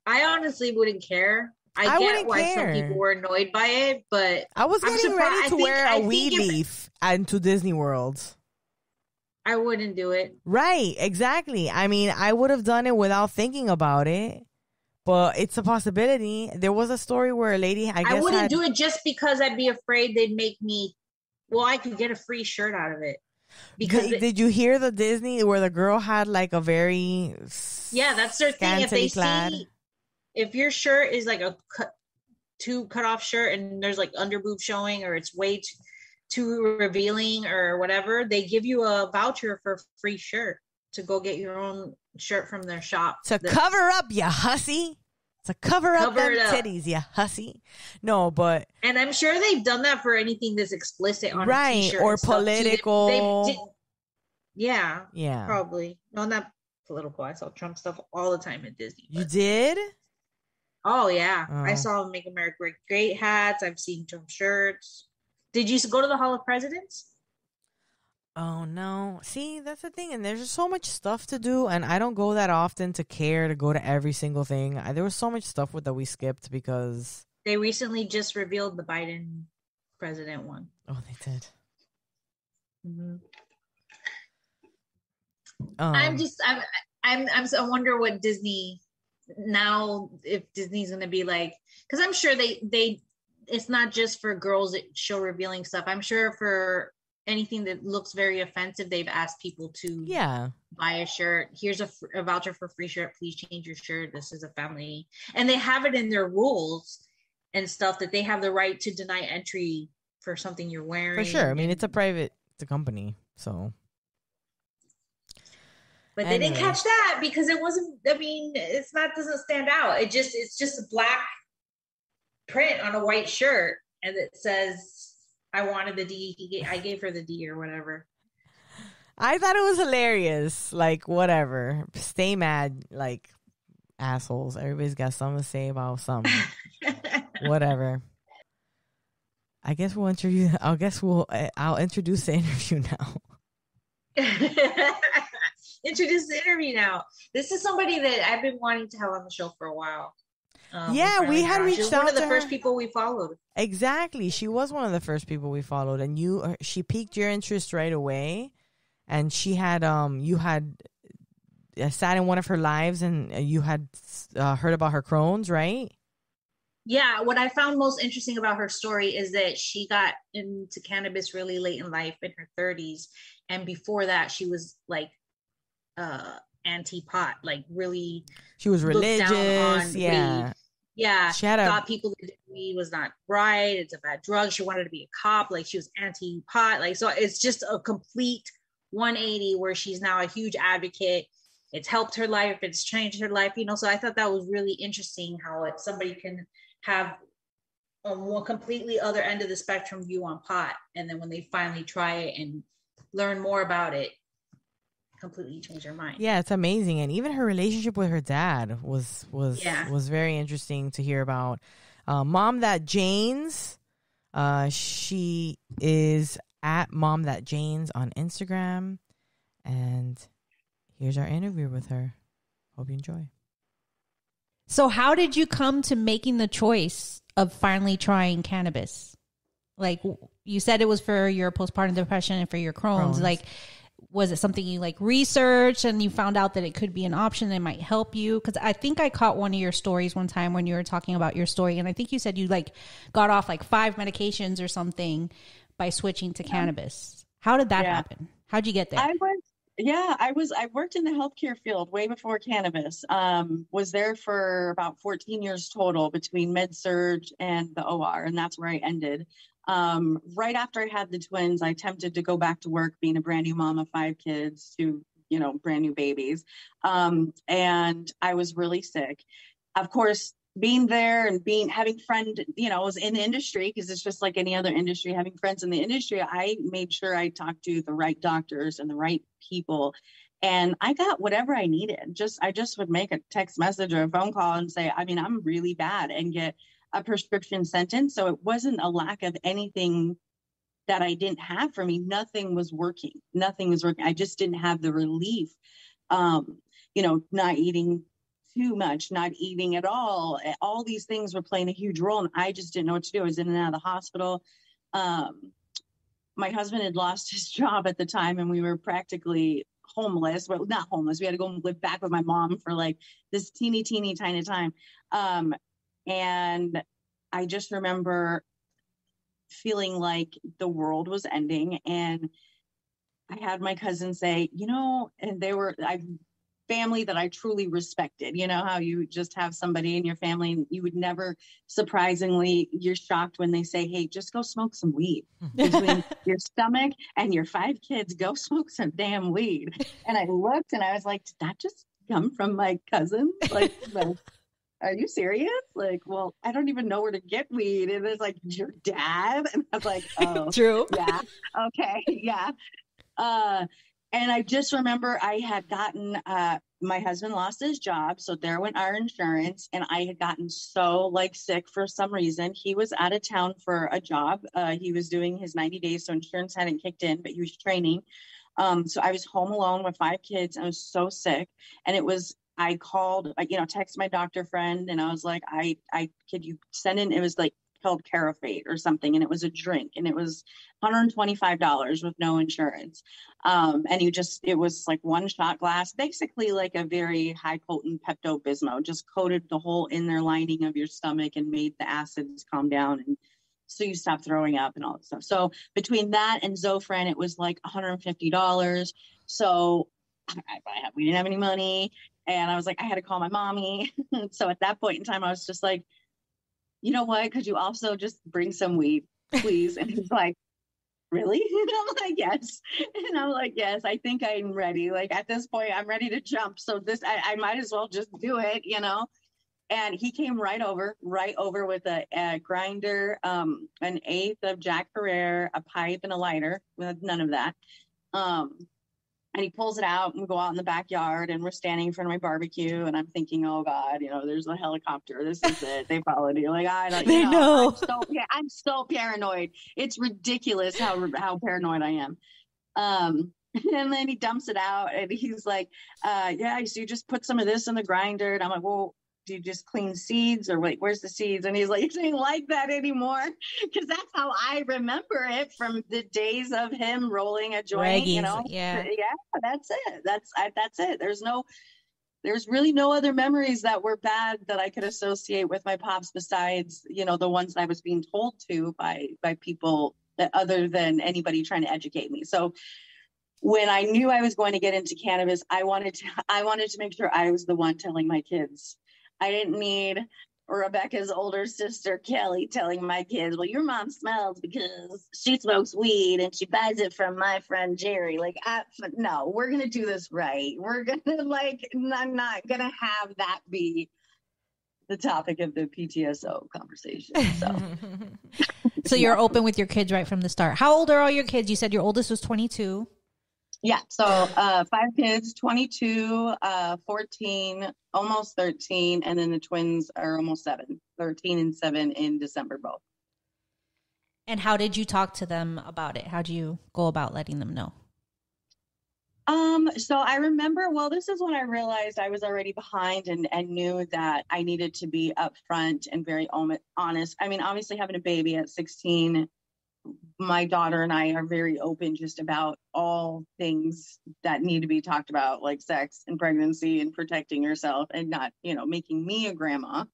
B: I honestly wouldn't care. I get why some people were annoyed by it, but
A: I was getting ready to wear a weed leaf into Disney World.
B: I wouldn't do it.
A: Right, exactly. I mean, I would have done it without thinking about it, but it's a possibility. There was a story where a lady, I
B: wouldn't do it just because I'd be afraid they'd make me, I could get a free shirt out of it. Because
A: did you hear the Disney where the girl had like a very
B: that's their thing. If they see, if your shirt is like too cut off shirt and there's like under boob showing, or it's way too revealing or whatever, they give you a voucher for a free shirt to go get your own shirt from their shop.
A: To cover up, you hussy. To cover up them titties, you hussy. No, but...
B: And I'm sure they've done that for anything that's explicit on a t-shirt.
A: Or political.
B: Yeah. Probably. No, not political. I saw Trump stuff all the time at Disney.
A: You did?
B: Oh, yeah. I saw Make America Great hats. I've seen Trump shirts. Did you go to the Hall of Presidents?
A: Oh, no. See, that's the thing. And there's just so much stuff to do. And I don't go that often to care to go to every single thing. There was so much stuff that we skipped because...
B: They recently just revealed the Biden president one.
A: Oh, they did.
B: Mm-hmm. I wonder what Disney... Now, if Disney's going to be like... Because I'm sure they... It's not just for girls that show revealing stuff. I'm sure for... anything that looks very offensive, they've asked people to buy a shirt. Here's a voucher for free shirt. Please change your shirt. This is a family. And they have it in their rules and stuff that they have the right to deny entry for something you're wearing.
A: For sure. I mean, it's a company, so.
B: But they didn't catch that because it wasn't, I mean, doesn't stand out. It's just a black print on a white shirt. And it says, I wanted the D. I gave her the D or whatever.
A: I thought it was hilarious. Like, whatever. Stay mad, like, assholes. Everybody's got something to say about something. Whatever. I guess we'll introduce. I'll introduce the interview now.
B: Introduce the interview now. This is somebody that I've been wanting to have on the show for a while.
A: We had reached out to her.
B: One of the first people we followed.
A: Exactly. She was one of the first people we followed. And she piqued your interest right away. And she had, you had sat in one of her lives and you had heard about her Crohn's, right?
B: Yeah. What I found most interesting about her story is that she got into cannabis really late in life, in her 30s. And before that, she was like, anti-pot, like really.
A: She was religious.
B: Yeah. She thought people that did weed was not right. It's a bad drug. She wanted to be a cop. Like she was anti-pot. Like, so it's just a complete 180 where she's now a huge advocate. It's helped her life. It's changed her life, so I thought that was really interesting how somebody can have a more completely other end of the spectrum view on pot. And then when they finally try it and learn more about it, completely change their mind.
A: Yeah, it's amazing. And even her relationship with her dad was very interesting to hear about. Mom That Janes, she is at Mom That Janes on Instagram. And here's our interview with her. Hope you enjoy.
C: So how did you come to making the choice of finally trying cannabis? Like you said it was for your postpartum depression and for your Crohn's. Like, was it something you like researched and you found out that it could be an option that might help you? Because I think I caught one of your stories one time when you were talking about your story. And I think you said you like got off like 5 medications or something by switching to cannabis. How did that happen? How'd you get there?
D: I worked in the healthcare field way before cannabis. Was there for about 14 years total between med-surg and the OR. And that's where I ended. Right after I had the twins, I attempted to go back to work being a brand new mom of 5 kids, 2, brand new babies. And I was really sick. Of course, being there and having friends, was in the industry because it's just like any other industry, having friends in the industry, I made sure I talked to the right doctors and the right people. And I got whatever I needed. I just would make a text message or a phone call and say, I'm really bad, and get a prescription sent in. So it wasn't a lack of anything that I didn't have for me. Nothing was working. I just didn't have the relief. Not eating too much, not eating at all. All these things were playing a huge role, and I just didn't know what to do. I was in and out of the hospital. My husband had lost his job at the time, and we were practically homeless. Well, not homeless. We had to go and live back with my mom for like this teeny tiny time. And I just remember feeling like the world was ending. And I had my cousin say, and family that I truly respected. You know how you just have somebody in your family and you would never, surprisingly, you're shocked when they say, hey, just go smoke some weed. Between your stomach and your 5 kids, go smoke some damn weed. And I looked and I was like, did that just come from my cousin? Like, are you serious? Like, well, I don't even know where to get weed. And it's like, your dad? And I was like, oh,
C: True.
D: yeah. Okay. Yeah. And I just remember I had gotten, my husband lost his job. So there went our insurance. And I had gotten so like sick for some reason. He was out of town for a job. He was doing his 90 days. So insurance hadn't kicked in, but he was training. So I was home alone with 5 kids. I was so sick. And I called, text my doctor friend. And I was like, could you send in, it was like called Carafate or something. And it was a drink and it was $125 with no insurance. And it was like 1 shot glass, basically like a very high potent Pepto-Bismol, just coated the whole inner lining of your stomach and made the acids calm down. And so you stop throwing up and all that stuff. So between that and Zofran, it was like $150. So we didn't have any money. And I was like, I had to call my mommy. So at that point in time, I was just like, you know what? Could you also just bring some weed, please? And he's like, really? And I'm like, yes. And I'm like, yes, I think I'm ready. Like at this point, I'm ready to jump. So I might as well just do it, And he came right over with a grinder, an 1/8 of Jack Herrera, a pipe and a lighter. With none of that. And he pulls it out and we go out in the backyard and we're standing in front of my barbecue and I'm thinking, oh God, there's a helicopter. This is it. They followed you. Like, I don't know. I'm so paranoid. It's ridiculous how paranoid I am. And then he dumps it out and he's like, yeah, so you just put some of this in the grinder. And I'm like, well, do you just clean seeds or wait, where's the seeds? And he's like, it ain't like that anymore. Because that's how I remember it from the days of him rolling a joint,
C: Yeah.
D: Yeah, that's it. That's it. There's really no other memories that were bad that I could associate with my pops besides, the ones that I was being told to by people that other than anybody trying to educate me. So when I knew I was going to get into cannabis, I wanted to make sure I was the one telling my kids. I didn't need Rebecca's older sister, Kelly, telling my kids, well, your mom smells because she smokes weed and she buys it from my friend Jerry. Like, no, we're going to do this right. We're going to I'm not going to have that be the topic of the PTSO conversation.
C: So you're open with your kids right from the start. How old are all your kids? You said your oldest was 22.
D: Yeah. So 5 kids, 22, 14, almost 13. And then the twins are almost 7, 13 and 7 in December, both.
C: And how did you talk to them about it? How do you go about letting them know?
D: So I remember, this is when I realized I was already behind and knew that I needed to be upfront and very honest. I mean, obviously having a baby at 16, my daughter and I are very open just about all things that need to be talked about, like sex and pregnancy and protecting yourself and not, making me a grandma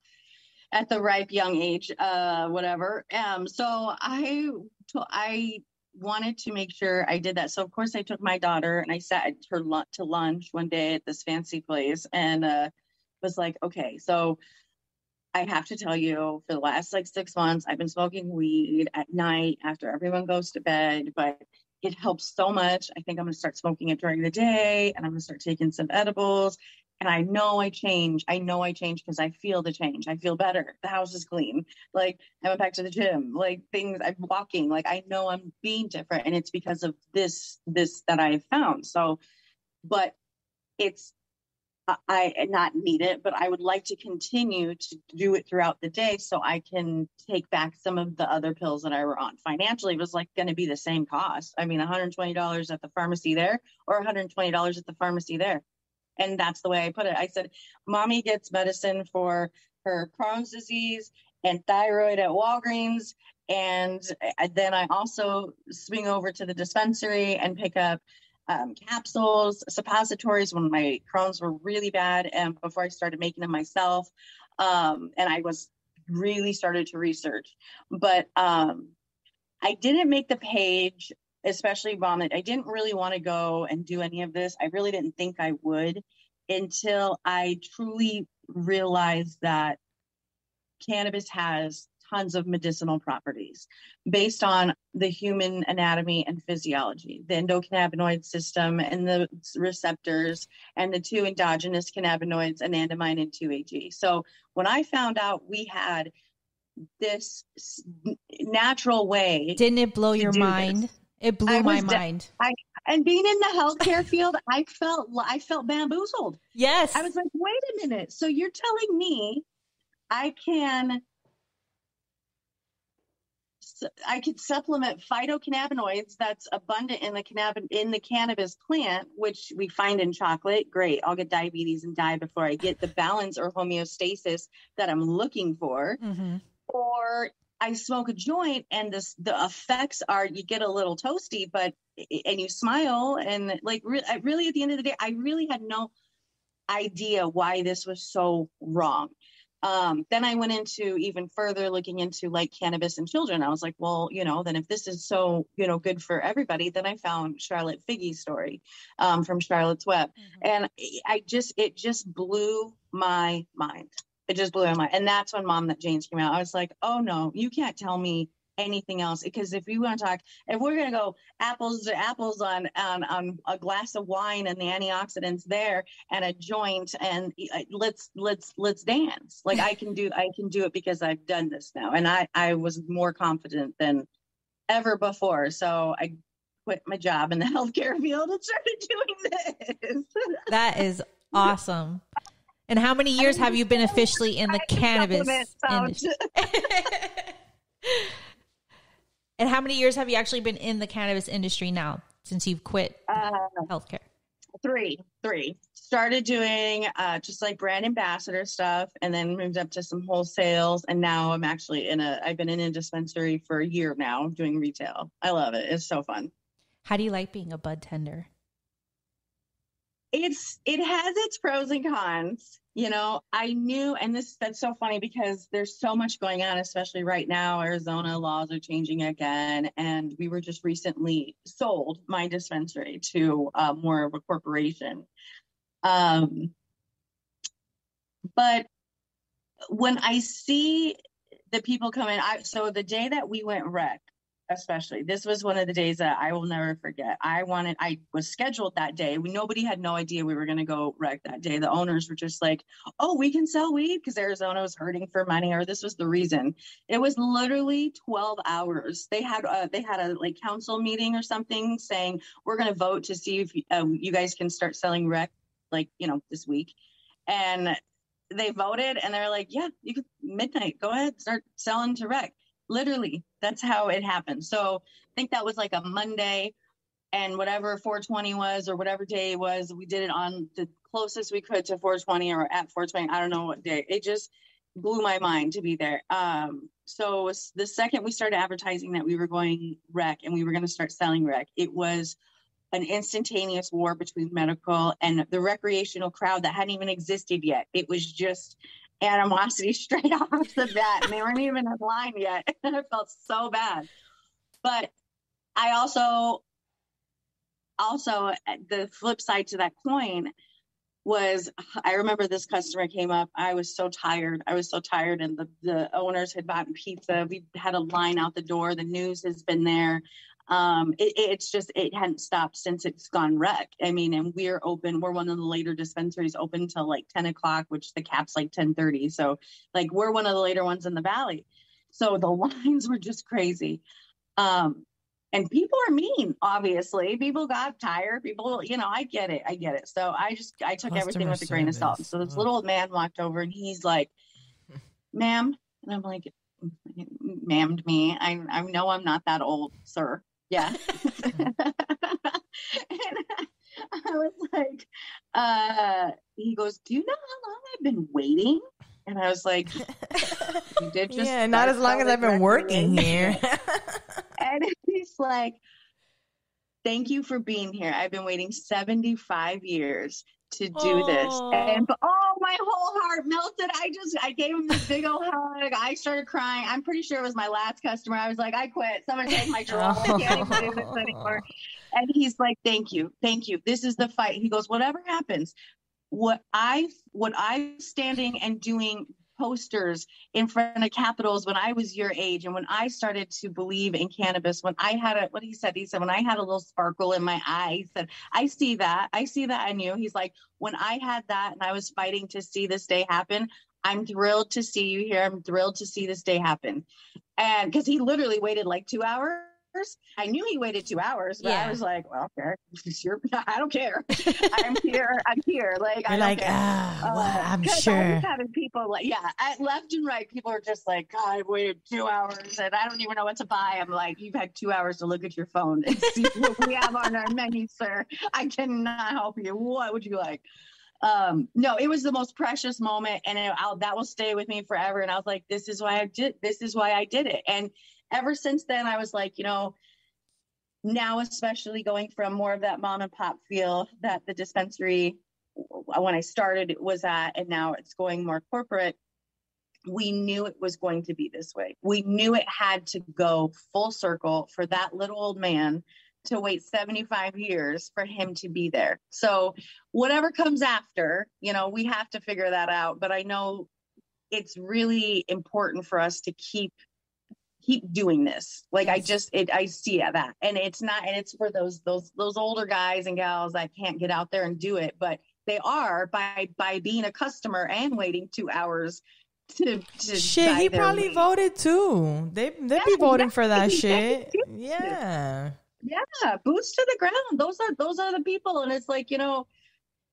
D: at the ripe young age, whatever. So I wanted to make sure I did that. So of course I took my daughter and I sat her to lunch one day at this fancy place and was like, okay, so I have to tell you, for the last 6 months, I've been smoking weed at night after everyone goes to bed, but it helps so much. I think I'm going to start smoking it during the day and I'm going to start taking some edibles. And I know I change. Because I feel the change. I feel better. The house is clean. Like I went back to the gym, I'm walking, I know I'm being different. And it's because of this that I found. So, but I not need it, but I would like to continue to do it throughout the day so I can take back some of the other pills that I were on. Financially, it was going to be the same cost. I mean, $120 at the pharmacy there or $120 at the pharmacy there. And that's the way I put it. I said, mommy gets medicine for her Crohn's disease and thyroid at Walgreens. And then I also swing over to the dispensary and pick up capsules, suppositories when my Crohn's were really bad and before I started making them myself. And I was really started to research, but I didn't make the page, especially vomit. I didn't really want to go and do any of this. I really didn't think I would. until I truly realized that cannabis has tons of medicinal properties based on the human anatomy and physiology, the endocannabinoid system and the receptors and the two endogenous cannabinoids, anandamide and 2-AG. So when I found out we had this natural way.
C: Didn't it blow your mind? It blew my mind.
D: And being in the healthcare field, I felt bamboozled.
C: Yes.
D: I was like, wait a minute. So you're telling me I could supplement phytocannabinoids that's abundant in the cannabis plant, which we find in chocolate. Great. I'll get diabetes and die before I get the balance or homeostasis that I'm looking for.
C: Mm-hmm.
D: Or I smoke a joint and the effects are, you get a little toasty, and you smile. And like, really at the end of the day, I really had no idea why this was so wrong. Then I went into even further looking into like cannabis in children. I was like, well, then if this is so, good for everybody, then I found Charlotte Figge's story, from Charlotte's Web. Mm-hmm. And it just blew my mind. It just blew my mind. And that's when Mom That Jane's came out. I was like, oh no, you can't tell me anything else. Because if we're going to go apples to apples on a glass of wine and the antioxidants there and a joint, and let's dance. Like I can do it because I've done this now. And I was more confident than ever before. So I quit my job in the healthcare field and started doing this.
C: That is awesome. And how many years have you been officially in the cannabis industry? And how many years have you actually been in the cannabis industry now since you've quit healthcare?
D: Three. Started doing just like brand ambassador stuff, and then moved up to some wholesales. And now I'm actually I've been in a dispensary for a year now doing retail. I love it. It's so fun.
C: How do you like being a bud tender?
D: It has its pros and cons. I knew, and that's so funny because there's so much going on, especially right now. Arizona laws are changing again. And we were just recently sold my dispensary to more of a corporation. But when I see the people come in, so the day that we went rec, especially, this was one of the days that I will never forget. I was scheduled that day. Nobody had no idea we were going to go rec that day. The owners were just like, oh, we can sell weed because Arizona was hurting for money, or this was the reason. It was literally 12 hours. They had a like council meeting or something saying, we're going to vote to see if you guys can start selling rec, like, this week. And they voted and they're like, yeah, you could midnight, go ahead, start selling to rec. Literally, that's how it happened. So I think that was like a Monday, and whatever 420 was or whatever day it was, we did it on the closest we could to 420 or at 420. I don't know what day. It just blew my mind to be there. So the second we started advertising that we were going rec and we were going to start selling rec, it was an instantaneous war between medical and the recreational crowd that hadn't even existed yet. It was just animosity straight off the bat, and they weren't even in line yet. I felt so bad. But I also the flip side to that coin was, I remember this customer came up. I was so tired, and the owners had bought pizza. We had a line out the door. The news has been there. It hadn't stopped since it's gone rec. I mean, and we're open. We're one of the later dispensaries, open till like 10 o'clock, which the cap's like 10:30. So like we're one of the later ones in the Valley. So the lines were just crazy. And people are mean, obviously. People got tired. People, I get it. So I took everything with a grain of salt. So this little old man walked over and he's like, ma'am. And I'm like, ma'amed me. I know I'm not that old, sir. Yeah. And I was like, he goes, do you know how long I've been waiting? And I was like, you did just
A: not as long as I've been working here.
D: And he's like, thank you for being here. I've been waiting 75 years to do this. And my whole heart melted. I gave him this big old hug. I started crying. I'm pretty sure it was my last customer. I was like, I quit. Someone take my drawer. I can't even do this anymore. And he's like, thank you. This is the fight. He goes, whatever happens, what I'm standing and doing posters in front of Capitals when I was your age, and when I started to believe in cannabis, when I had what he said, when I had a little sparkle in my eye, he said, I see that in you. He's like, when I had that and I was fighting to see this day happen, I'm thrilled to see you here. I'm thrilled to see this day happen. And because he literally waited like 2 hours. I knew he waited 2 hours, but I was like, well, okay, I don't care. I'm here. Like,
A: you're like, I'm sure.
D: I was having people like, at left and right, people are just like, God, I've waited 2 hours and I don't even know what to buy. I'm like, you've had 2 hours to look at your phone and see what we have on our menu, sir. I cannot help you. What would you like? No, it was the most precious moment, and that will stay with me forever. And I was like, this is why I did it. And ever since then, I was like, now, especially going from more of that mom and pop feel that the dispensary, when I started, it was at, and now it's going more corporate. We knew it was going to be this way. We knew it had to go full circle for that little old man to wait 75 years for him to be there. So whatever comes after, we have to figure that out. But I know it's really important for us to keep doing this. Like, yes. I see that. And it's for those older guys and gals that can't get out there and do it, but they are by being a customer and waiting 2 hours to
A: shit. He probably voted too. They'd be voting for that shit. Yeah.
D: Yeah. Boots to the ground. Those are the people. And it's like,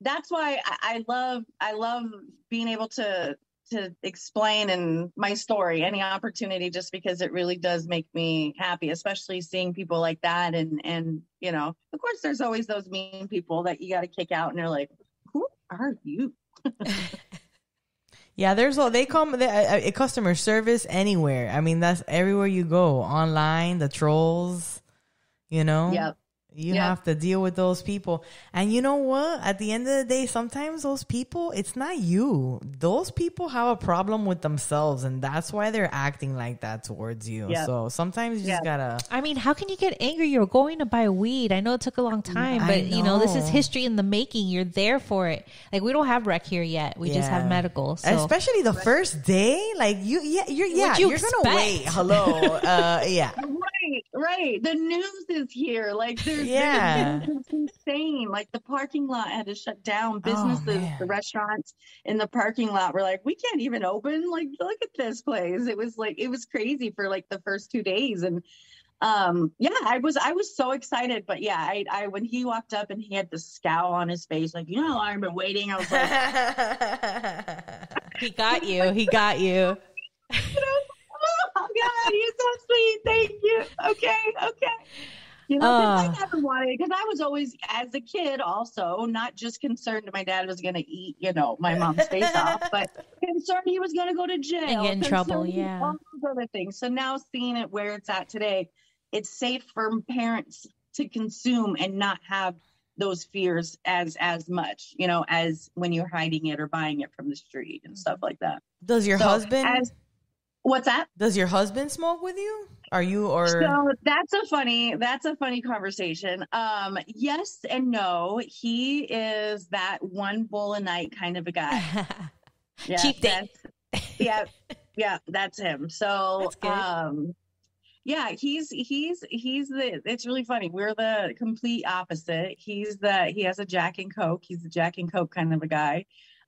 D: that's why I love being able to explain in my story, any opportunity, just because it really does make me happy, especially seeing people like that. And of course there's always those mean people that you got to kick out and they're like, who are you?
A: Yeah, they come customer service anywhere. I mean, that's everywhere you go, online, the trolls,
D: Yep.
A: You have to deal with those people. And you know what? At the end of the day, sometimes those people, it's not you. Those people have a problem with themselves, and that's why they're acting like that towards you. Yep. So sometimes you just gotta...
C: I mean, how can you get angry? You're going to buy weed. I know it took a long time, but this is history in the making. You're there for it. Like, we don't have rec here yet. We just have medical. So.
A: Especially the first day. Like, you're gonna wait. Hello. Yeah.
D: Right. The news is here. Like, the news is insane. Like, the parking lot had to shut down. Businesses, the restaurants in the parking lot were like, we can't even open. Like, look at this place. It was crazy for like the first 2 days. And I was so excited. But I when he walked up and he had the scowl on his face, like, I've been waiting. I was like,
C: he got you.
D: Oh God, you're so sweet. Thank you. Okay. I never wanted, because I was always, as a kid, also not just concerned my dad was going to eat, my mom's face off, but concerned he was going to go to jail
C: and get in trouble. Yeah,
D: all those other things. So now seeing it where it's at today, it's safe for parents to consume and not have those fears as much, as when you're hiding it or buying it from the street and stuff like that.
A: Does your husband?
D: What's that?
A: Does your husband smoke with you?
D: So that's a funny conversation. Yes and no. He is that one bowl a night kind of a guy.
C: Yeah, cheap date.
D: Yeah, that's him. So he's it's really funny. We're the complete opposite. He has a Jack and Coke. He's a Jack and Coke kind of a guy.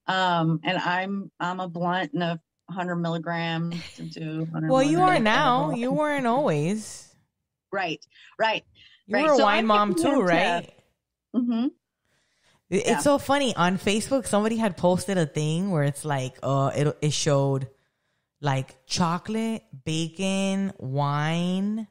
D: And I'm a blunt and a 100 milligrams into 100.
A: Well, you are now. You weren't always.
D: Right.
A: You were a wine mom too, right?
D: Mm-hmm.
A: It's so funny. On Facebook, somebody had posted a thing where it's like, it showed like chocolate, bacon, wine,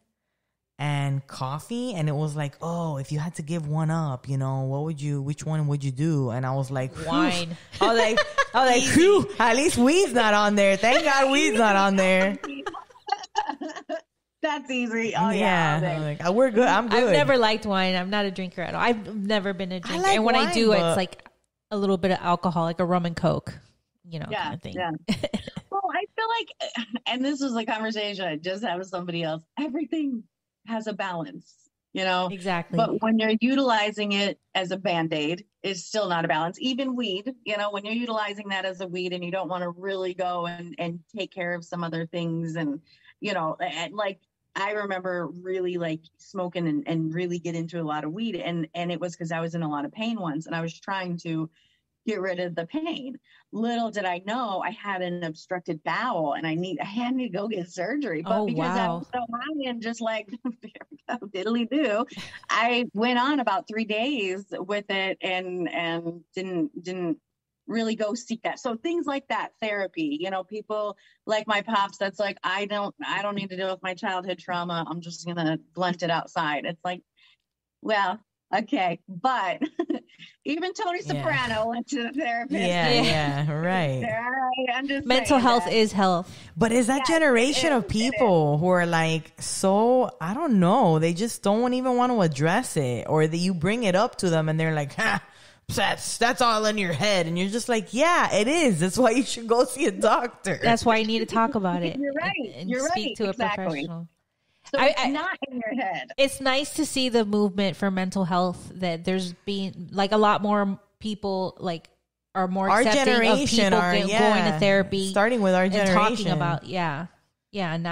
A: and coffee, and it was like, if you had to give one up, which one would you do? And I was like,
C: wine.
A: I was like, phew, at least weed's not on there. Thank God weed's not on there.
D: That's easy. Oh yeah.
A: Like, we're good. I'm good.
C: I've never liked wine. I'm not a drinker at all. I've never been a drinker.
A: Like
C: and when
A: wine,
C: I do, it's like a little bit of alcohol, like a rum and Coke, kind of thing.
D: Yeah. Well, I feel like, and this was a conversation I just had with somebody else, everything has a balance.
C: Exactly.
D: But when you're utilizing it as a Band-Aid, it's still not a balance. Even weed, when you're utilizing that as a weed and you don't want to really go and take care of some other things. And, and like, I remember really like smoking and really get into a lot of weed. And it was because I was in a lot of pain once, and I was trying to get rid of the pain. Little did I know I had an obstructed bowel and I had to go get surgery. But because I was so high and just like, diddly do, I went on about 3 days with it and didn't really go seek that. So things like that, therapy, people like my pops, that's like, I don't need to deal with my childhood trauma. I'm just going to blunt it outside. It's like, well, okay. But even Tony Soprano went to the therapist.
A: Yeah, right.
D: I'm just
C: mental health is health.
A: But is that generation of people who are like, so, I don't know, they just don't even want to address it, or that you bring it up to them and they're like, that's all in your head, and you're just like, yeah, it is. That's why you should go see a doctor.
C: That's why you need to talk about it.
D: You're right.
C: And
D: You're
C: speak
D: right.
C: to a professional.
D: So it's not in your head.
C: It's nice to see the movement for mental health, that there's been like a lot more people like are more accepting of people going to therapy,
A: starting with our generation,
C: and talking about now.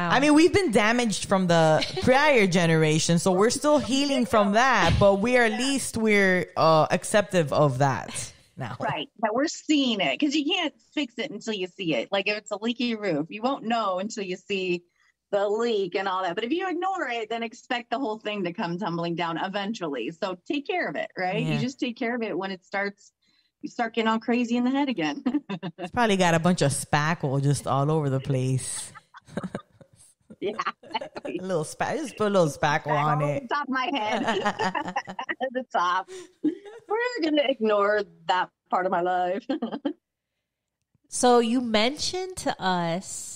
A: I mean, we've been damaged from the prior generation, so we're still healing from that, but we're acceptive of that now.
D: Right. That we're seeing it, because you can't fix it until you see it. Like if it's a leaky roof, you won't know until you see the leak and all that. But if you ignore it, then expect the whole thing to come tumbling down eventually. So take care of it, right?
A: Yeah.
D: You just take care of it when you start getting all crazy in the head again.
A: It's probably got a bunch of spackle just all over the place.
D: Yeah.
A: A little just put a little spackle on it.
D: Top of my head. At the top. We're going to ignore that part of my life.
C: So you mentioned to us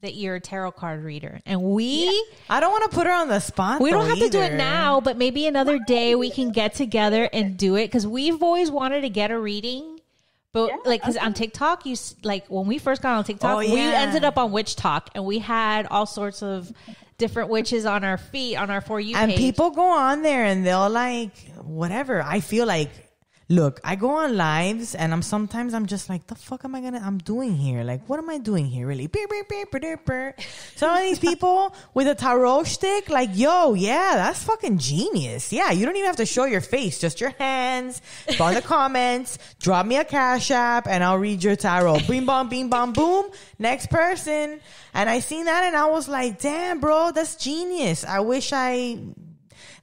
C: that you're a tarot card reader, and
A: I don't want to put her on the spot.
C: We don't have to do it now, but maybe another day we can get together and do it, because we've always wanted to get a reading. But because on TikTok, when we first got on TikTok, we ended up on Witch Talk, and we had all sorts of different witches on our feed on our For You page.
A: And people go on there and they'll like whatever. I feel like, look, I go on lives and I'm just like, the fuck am I'm doing here? Like, what am I doing here, really? Some of these people with a tarot stick, like, yo, yeah, that's fucking genius. Yeah, you don't even have to show your face, just your hands. Go in the comments, drop me a Cash App, and I'll read your tarot. Bing, bong, bing, bong, boom. Next person. And I seen that and I was like, damn, bro, that's genius. I wish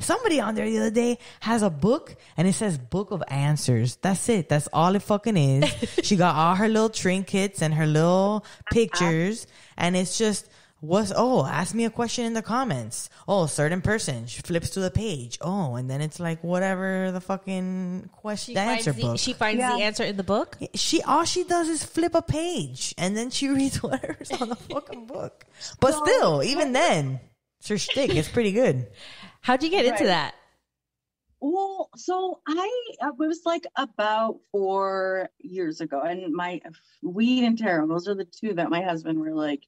A: somebody on there the other day has a book and it says Book of Answers. That's it. That's all it fucking is. She got all her little trinkets and her little pictures, and it's just, ask me a question in the comments. Oh, certain person. She flips to the page. Oh, and then it's like whatever the fucking question, the answer book.
C: She finds the answer in the book?
A: All she does is flip a page and then she reads whatever's on the fucking book. But still, even then, it's her shtick. It's pretty good.
C: How'd you get into that?
D: Well, so it was like about 4 years ago, and my weed and tarot, those are the two that my husband were like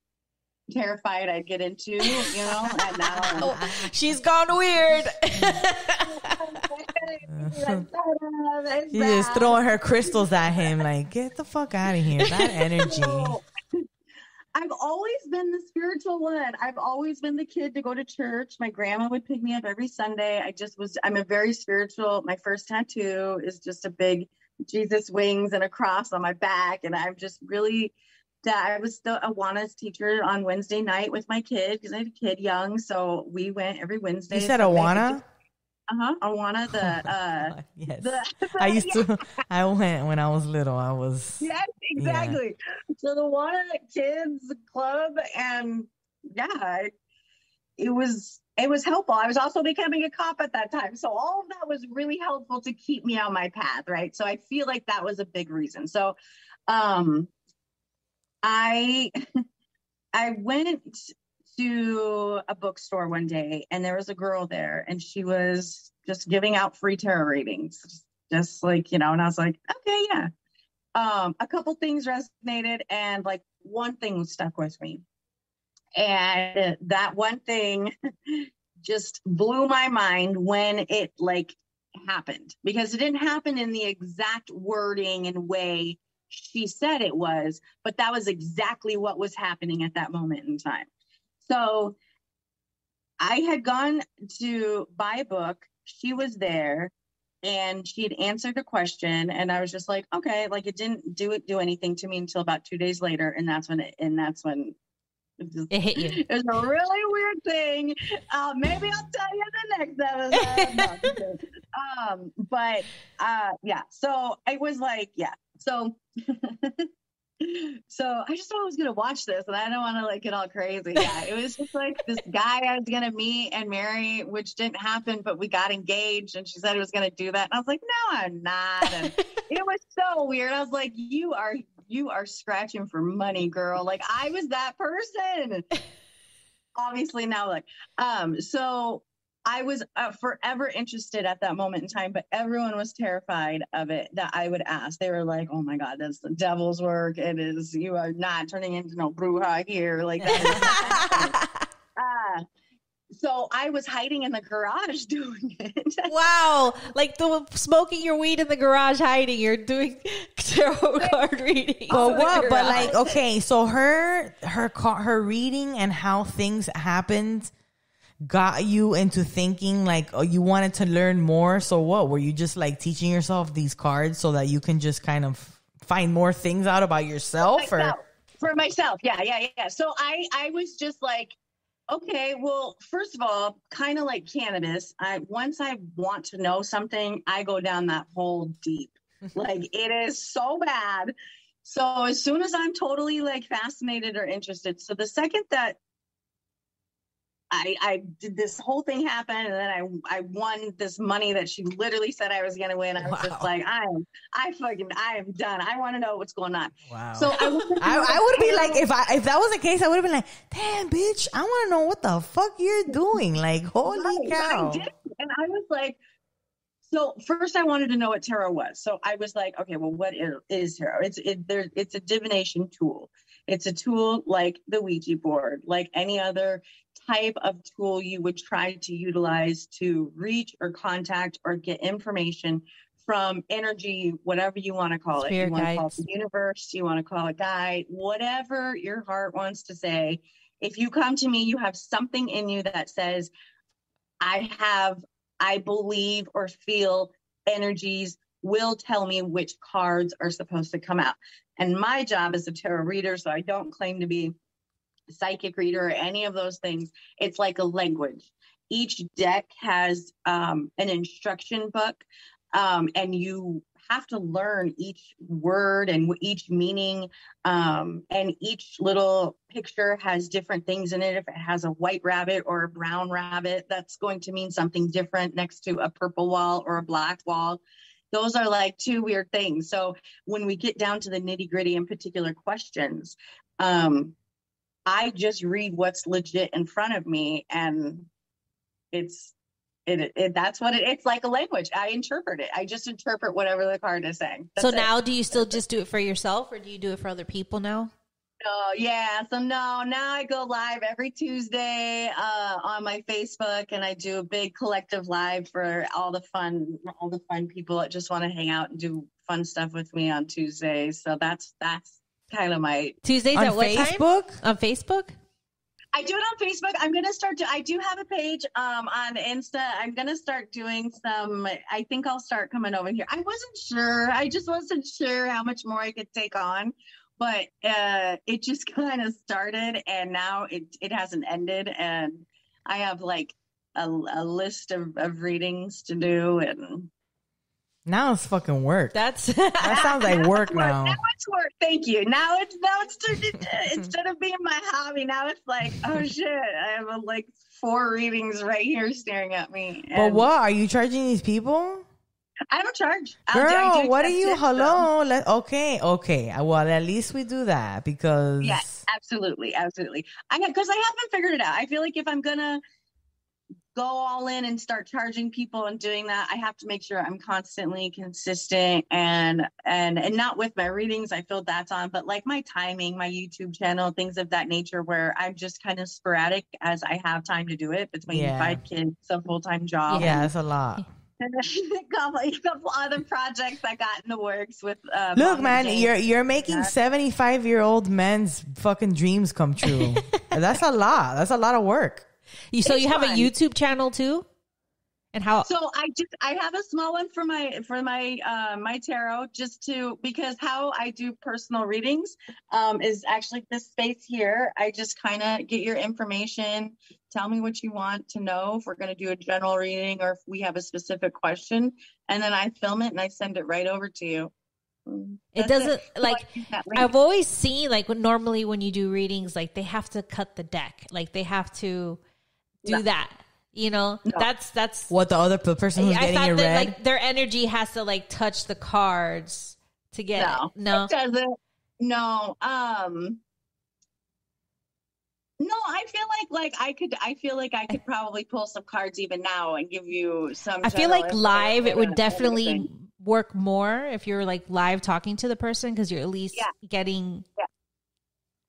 D: terrified I'd get into, and now
A: she's gone weird. She's just throwing her crystals at him like, get the fuck out of here. That energy.
D: I've always been the spiritual one. I've always been the kid to go to church. My grandma would pick me up every Sunday. I'm a very spiritual. My first tattoo is just a big Jesus wings and a cross on my back. And I'm just really, I was the Awana's teacher on Wednesday night with my kid, because I had a kid young. So we went every Wednesday.
A: You said Awana?
D: Awana,
A: yes.
D: I
A: went when I was little.
D: Yes, exactly. Yeah. So the Awana Kids Club, and it was helpful. I was also becoming a cop at that time. So all of that was really helpful to keep me on my path, right? So I feel like that was a big reason. So I went to a bookstore one day, and there was a girl there, and she was just giving out free tarot readings, just like, and I was like, okay, yeah. A couple things resonated, and like one thing stuck with me, and that one thing just blew my mind when it like happened, because it didn't happen in the exact wording and way she said it was, but that was exactly what was happening at that moment in time. So I had gone to buy a book. She was there and she had answered a question, and I was just like, okay, like it didn't do anything to me until about 2 days later. And that's when
C: it hit you.
D: It was a really weird thing. Maybe I'll tell you in the next episode. But yeah. So I was like, yeah. So so I just thought I was gonna watch this, and I don't want to like get all crazy. Yeah, it was just like this guy I was gonna meet and marry, which didn't happen, but we got engaged, and she said he was gonna do that, and I was like, no, I'm not. And it was so weird. I was like, you are scratching for money, girl. Like I was that person. Obviously now, like, so I was forever interested at that moment in time, but everyone was terrified of it that I would ask. They were like, oh my God, that's the devil's work. It is, you are not turning into no bruja here. Like that. So I was hiding in the garage doing it.
C: Wow. Like smoking your weed in the garage, hiding. You're doing tarot card reading.
A: But what? But like, okay, so her reading and how things happened got you into thinking like, oh, you wanted to learn more. So what? Were you just like teaching yourself these cards so that you can just kind of find more things out about yourself?
D: For myself. Yeah. So I was just like, okay, well, first of all, kind of like cannabis, once I want to know something, I go down that hole deep. Like it is so bad. So as soon as I'm totally like fascinated or interested, so the second that I did this whole thing happen, and then I won this money that she literally said I was going to win. I was just like, I am done. I want to know what's going on.
A: Wow.
D: So I
A: would be like, if that was the case, I would have been like, damn, bitch, I want to know what the fuck you're doing. Like, holy cow.
D: I did. And I was like, so first I wanted to know what tarot was. So I was like, okay, well, what is tarot? It's a divination tool. It's a tool like the Ouija board, like any other type of tool you would try to utilize to reach or contact or get information from energy, whatever you want to call it.
C: Spirit
D: you want
C: guides.
D: to call it the universe, you want to call it guide, whatever your heart wants to say. If you come to me, you have something in you that says, I believe or feel energies will tell me which cards are supposed to come out. And my job is a tarot reader, so I don't claim to be a psychic reader or any of those things. It's like a language. Each deck has an instruction book, and you have to learn each word and each meaning, and each little picture has different things in it. If it has a white rabbit or a brown rabbit, that's going to mean something different next to a purple wall or a black wall. Those are like two weird things. So when we get down to the nitty gritty in particular questions, I just read what's legit in front of me, and that's what it's like a language. I interpret it. I just interpret whatever the card is saying. That's
C: so now do you still just do it for yourself, or do you do it for other people now?
D: Oh yeah. So now I go live every Tuesday on my Facebook, and I do a big collective live for all the fun people that just want to hang out and do fun stuff with me on Tuesdays. So that's kind of my
C: Tuesdays
A: on
C: at what
A: Facebook?
C: time? On Facebook?
D: I do it on Facebook. I'm going to start I do have a page on Insta. I'm going to start doing some, I think I'll start coming over here. I wasn't sure. I just wasn't sure how much more I could take on. But it just kind of started, and now it hasn't ended. And I have like a list of readings to do. And
A: now it's fucking work.
C: That
A: sounds like work now.
D: Now it's work. Thank you. Now it's turned into, instead of being my hobby, now it's like, oh shit, I have like 4 readings right here staring at me.
A: But what are you charging these people?
D: I don't charge.
A: Girl, what are you? Hello. Okay. Well, at least we do that because.
D: Yes, absolutely. Because I haven't figured it out. I feel like if I'm going to go all in and start charging people and doing that. I have to make sure I'm constantly consistent and not with my readings. I feel that's on, but like my timing, my YouTube channel, things of that nature, where I'm just kind of sporadic as I have time to do it between 5 kids, a full-time job.
A: Yeah, that's a lot.
D: And a couple other projects I got in the works with.
A: Look, man, you're making 75-year-old men's fucking dreams come true. That's a lot. That's a lot of work.
C: So you have a YouTube channel too? And how?
D: So I have a small one for my tarot, because how I do personal readings is actually this space here. I just kind of get your information, tell me what you want to know, if we're going to do a general reading or if we have a specific question, and then I film it and I send it right over to you.
C: It doesn't like I've always seen like normally when you do readings, like they have to cut the deck, like they have to do that. You know, that's
A: what the other person who's getting it read.
C: Like their energy has to like touch the cards to get it. No,
D: it doesn't. No. No, I feel like I could probably pull some cards even now and give you some.
C: I feel like live, it would definitely work more if you're like live talking to the person, because you're at least getting.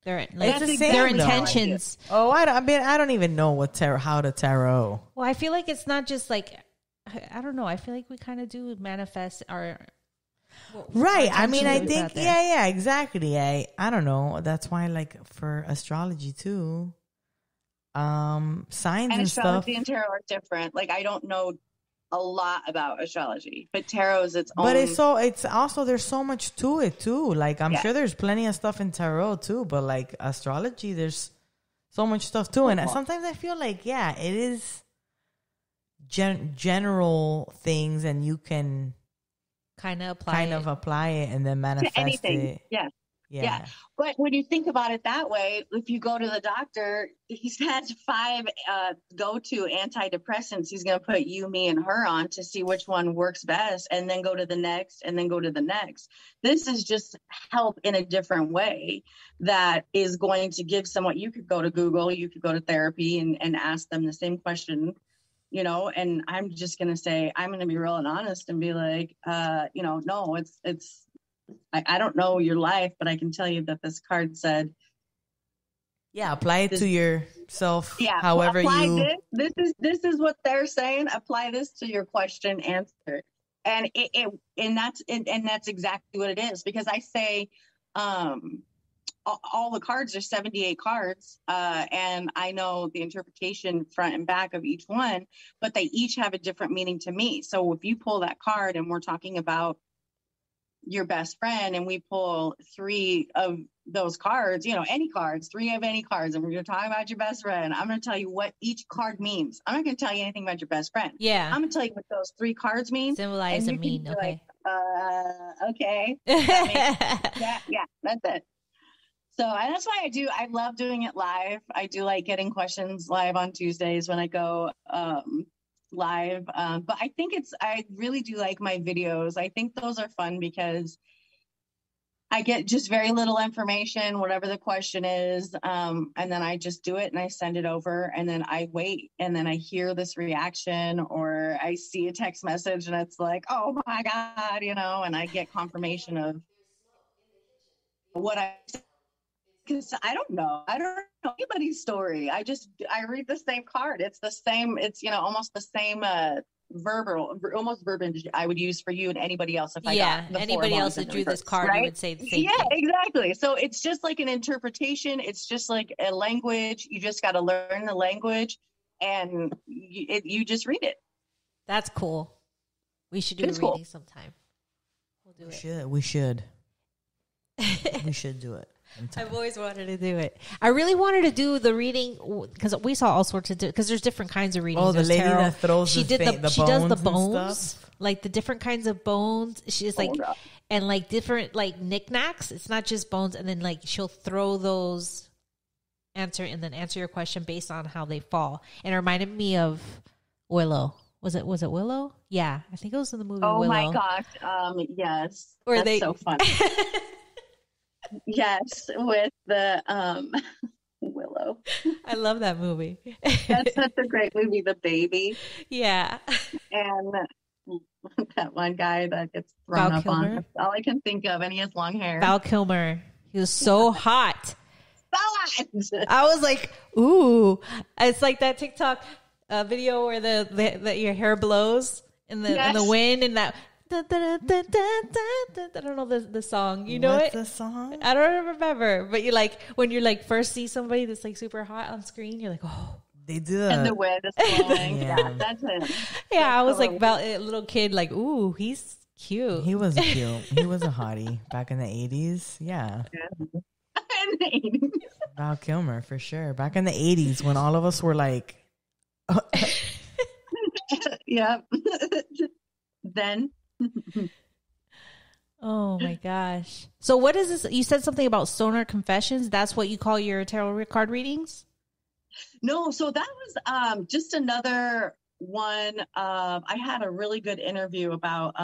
C: Their intentions.
A: Oh, I don't even know how to tarot.
C: Well, I feel like it's not just like, I don't know. I feel like we kind of do manifest our.
A: Right. I mean, I think, exactly. I don't know. That's why, like, for astrology too, signs and stuff.
D: Astrology and tarot are different. Like, I don't know a lot about astrology, but tarot is its own.
A: But it's also, there's so much to it too. Like, I'm sure there's plenty of stuff in tarot too, but like astrology, there's so much stuff too. And sometimes I feel like, it is general things, and you can
C: kind of apply
A: it and then manifest it.
D: Yeah. But when you think about it that way, if you go to the doctor, he's had 5 go-to antidepressants. He's going to put you, me, and her on to see which one works best, and then go to the next, and then go to the next. This is just help in a different way that is going to give someone. You could go to Google, you could go to therapy and ask them the same question, you know, and I'm just going to say, I'm going to be real and honest and be like, no, it's, I don't know your life, but I can tell you that this card said.
A: Yeah, apply it to yourself. Yeah, however you.
D: This is what they're saying. Apply this to your question, answer, and that's exactly what it is. Because I say, all the cards are 78 cards, and I know the interpretation front and back of each one, but they each have a different meaning to me. So if you pull that card and we're talking about your best friend, and we pull 3 of those cards, you know, any cards, 3 of any cards, and we're going to talk about your best friend, I'm going to tell you what each card means. I'm not going to tell you anything about your best friend.
C: Yeah.
D: I'm going to tell you what those 3 cards mean.
C: Symbolize and mean. Okay.
D: Okay. Yeah, that's it. So, and that's why I love doing it live. I do like getting questions live on Tuesdays when I go, live, but I really do like my videos. I think those are fun because I get just very little information, whatever the question is, and then I just do it and I send it over, and then I wait, and then I hear this reaction, or I see a text message and it's like, oh my God, you know, and I get confirmation of what because I don't know anybody's story. I read the same card. It's the same. It's, you know, almost the same almost verbiage I would use for you and anybody else. If
C: anybody else that drew this card, right? You would say the same thing.
D: Exactly. So it's just like an interpretation. It's just like a language. You just got to learn the language, and you just read it.
C: That's cool. We should do a reading sometime. We'll do it.
A: We should. We should do it.
C: I've always wanted to do it. I really wanted to do the reading because we saw all sorts of because there's different kinds of readings.
A: Oh, the lady that throws
C: she does the bones, like the different kinds of bones. She's like, and like different like knickknacks. It's not just bones, and then like she'll throw those answer your question based on how they fall. And it reminded me of Willow. Was it Willow? Yeah, I think it was in the movie.
D: Oh
C: Willow.
D: My gosh, yes.
C: That's
D: so funny. Yes, with the Willow.
C: I love that movie.
D: That's such a great movie, The Baby.
C: Yeah.
D: And that one guy that gets
C: Val
D: thrown up
C: Kilmer?
D: on. That's all I can think of. And he has long hair.
C: Val Kilmer. He was so hot.
D: Salad!
C: I was like, ooh. It's like that TikTok video where the your hair blows in the wind and that. I don't know the song. You know
A: What's
C: it?
A: the song?
C: I don't remember. But you like when you're like first see somebody that's like super hot on screen, you're like, oh.
A: They do that.
D: And the wind is blowing.
A: Yeah.
D: Yeah, that's him.
C: Yeah, I was like about a little kid, like, ooh, he's cute.
A: He was cute. He was a hottie back in the 80s. Yeah. Val Kilmer, for sure. Back in the 80s when all of us were like...
D: Yeah. Then...
C: Oh my gosh. So what is this? You said something about stoner confessions. That's what you call your tarot card readings?
D: No, so that was just another one. I had a really good interview about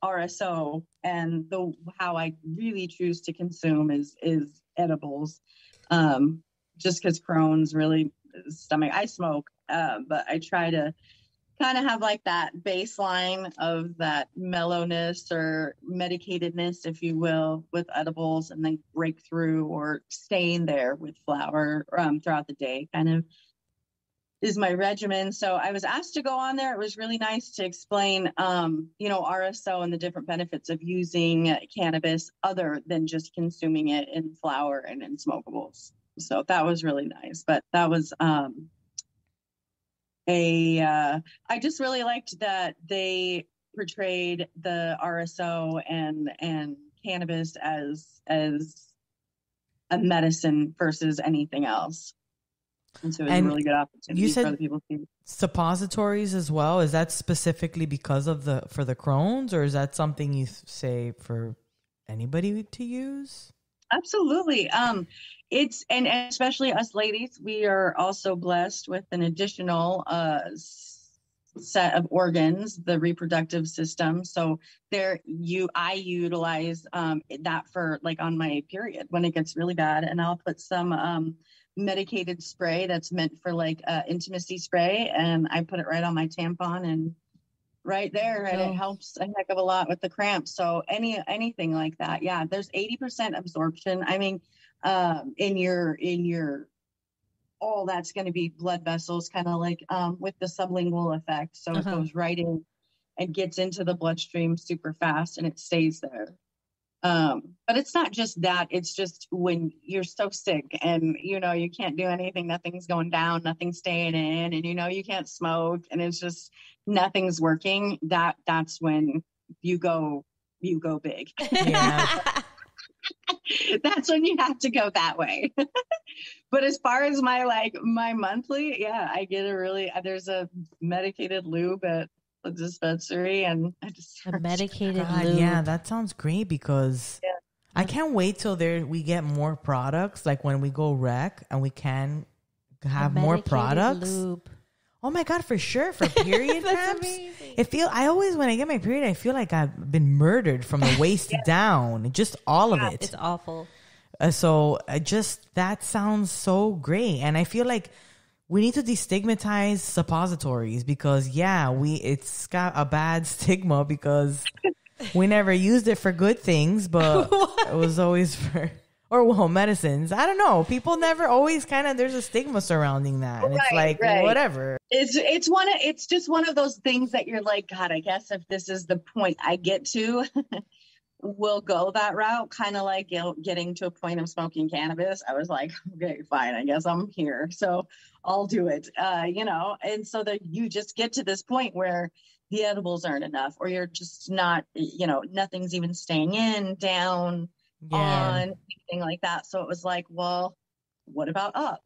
D: RSO and how I really choose to consume is edibles. Just because Crohn's really stomach. I smoke, but I try to kind of have like that baseline of that mellowness or medicatedness, if you will, with edibles, and then break through or staying there with flower throughout the day kind of is my regimen. So I was asked to go on there. It was really nice to explain, RSO and the different benefits of using cannabis other than just consuming it in flower and in smokables. So that was really nice. But that was I just really liked that they portrayed the RSO and cannabis as a medicine versus anything else. And so it was a really good opportunity for other people to.
A: Suppositories as well. Is that specifically because of for the Crohn's, or is that something you say for anybody to use?
D: Absolutely. It's and especially us ladies, we are also blessed with an additional set of organs, the reproductive system. So I utilize that for like on my period when it gets really bad, and I'll put some medicated spray that's meant for like intimacy spray, and I put it right on my tampon and right there, and it helps a heck of a lot with the cramps. So anything like that, yeah, there's 80% absorption. I mean, in your all that's going to be blood vessels, kind of like with the sublingual effect. So it goes right in and gets into the bloodstream super fast, and it stays there. But it's not just that, it's just when you're so sick and you can't do anything, nothing's going down, nothing's staying in, and you can't smoke, and it's just nothing's working. That's when you go big.
A: Yeah.
D: That's when you have to go that way. But as far as my monthly, yeah, I get there's a medicated lube at the dispensary, and I just
C: a medicated lube.
A: Yeah, that sounds great because I can't wait till we get more products. Like when we go rec and we can have more products.
C: Lube.
A: Oh my God, for sure. For period cramps. I always, when I get my period, I feel like I've been murdered from the waist down. Just all of it.
C: It's awful.
A: That sounds so great. And I feel like we need to destigmatize suppositories because it's got a bad stigma because we never used it for good things, but it was always medicines. I don't know. People never always there's a stigma surrounding that. And it's like, whatever.
D: It's just one of those things that you're like, God, I guess if this is the point I get to, we'll go that route. Kind of like getting to a point of smoking cannabis. I was like, okay, fine. I guess I'm here. So I'll do it. And so that you just get to this point where the edibles aren't enough, or you're just not, nothing's even staying in, down, on, anything like that. So it was like, well, what about up?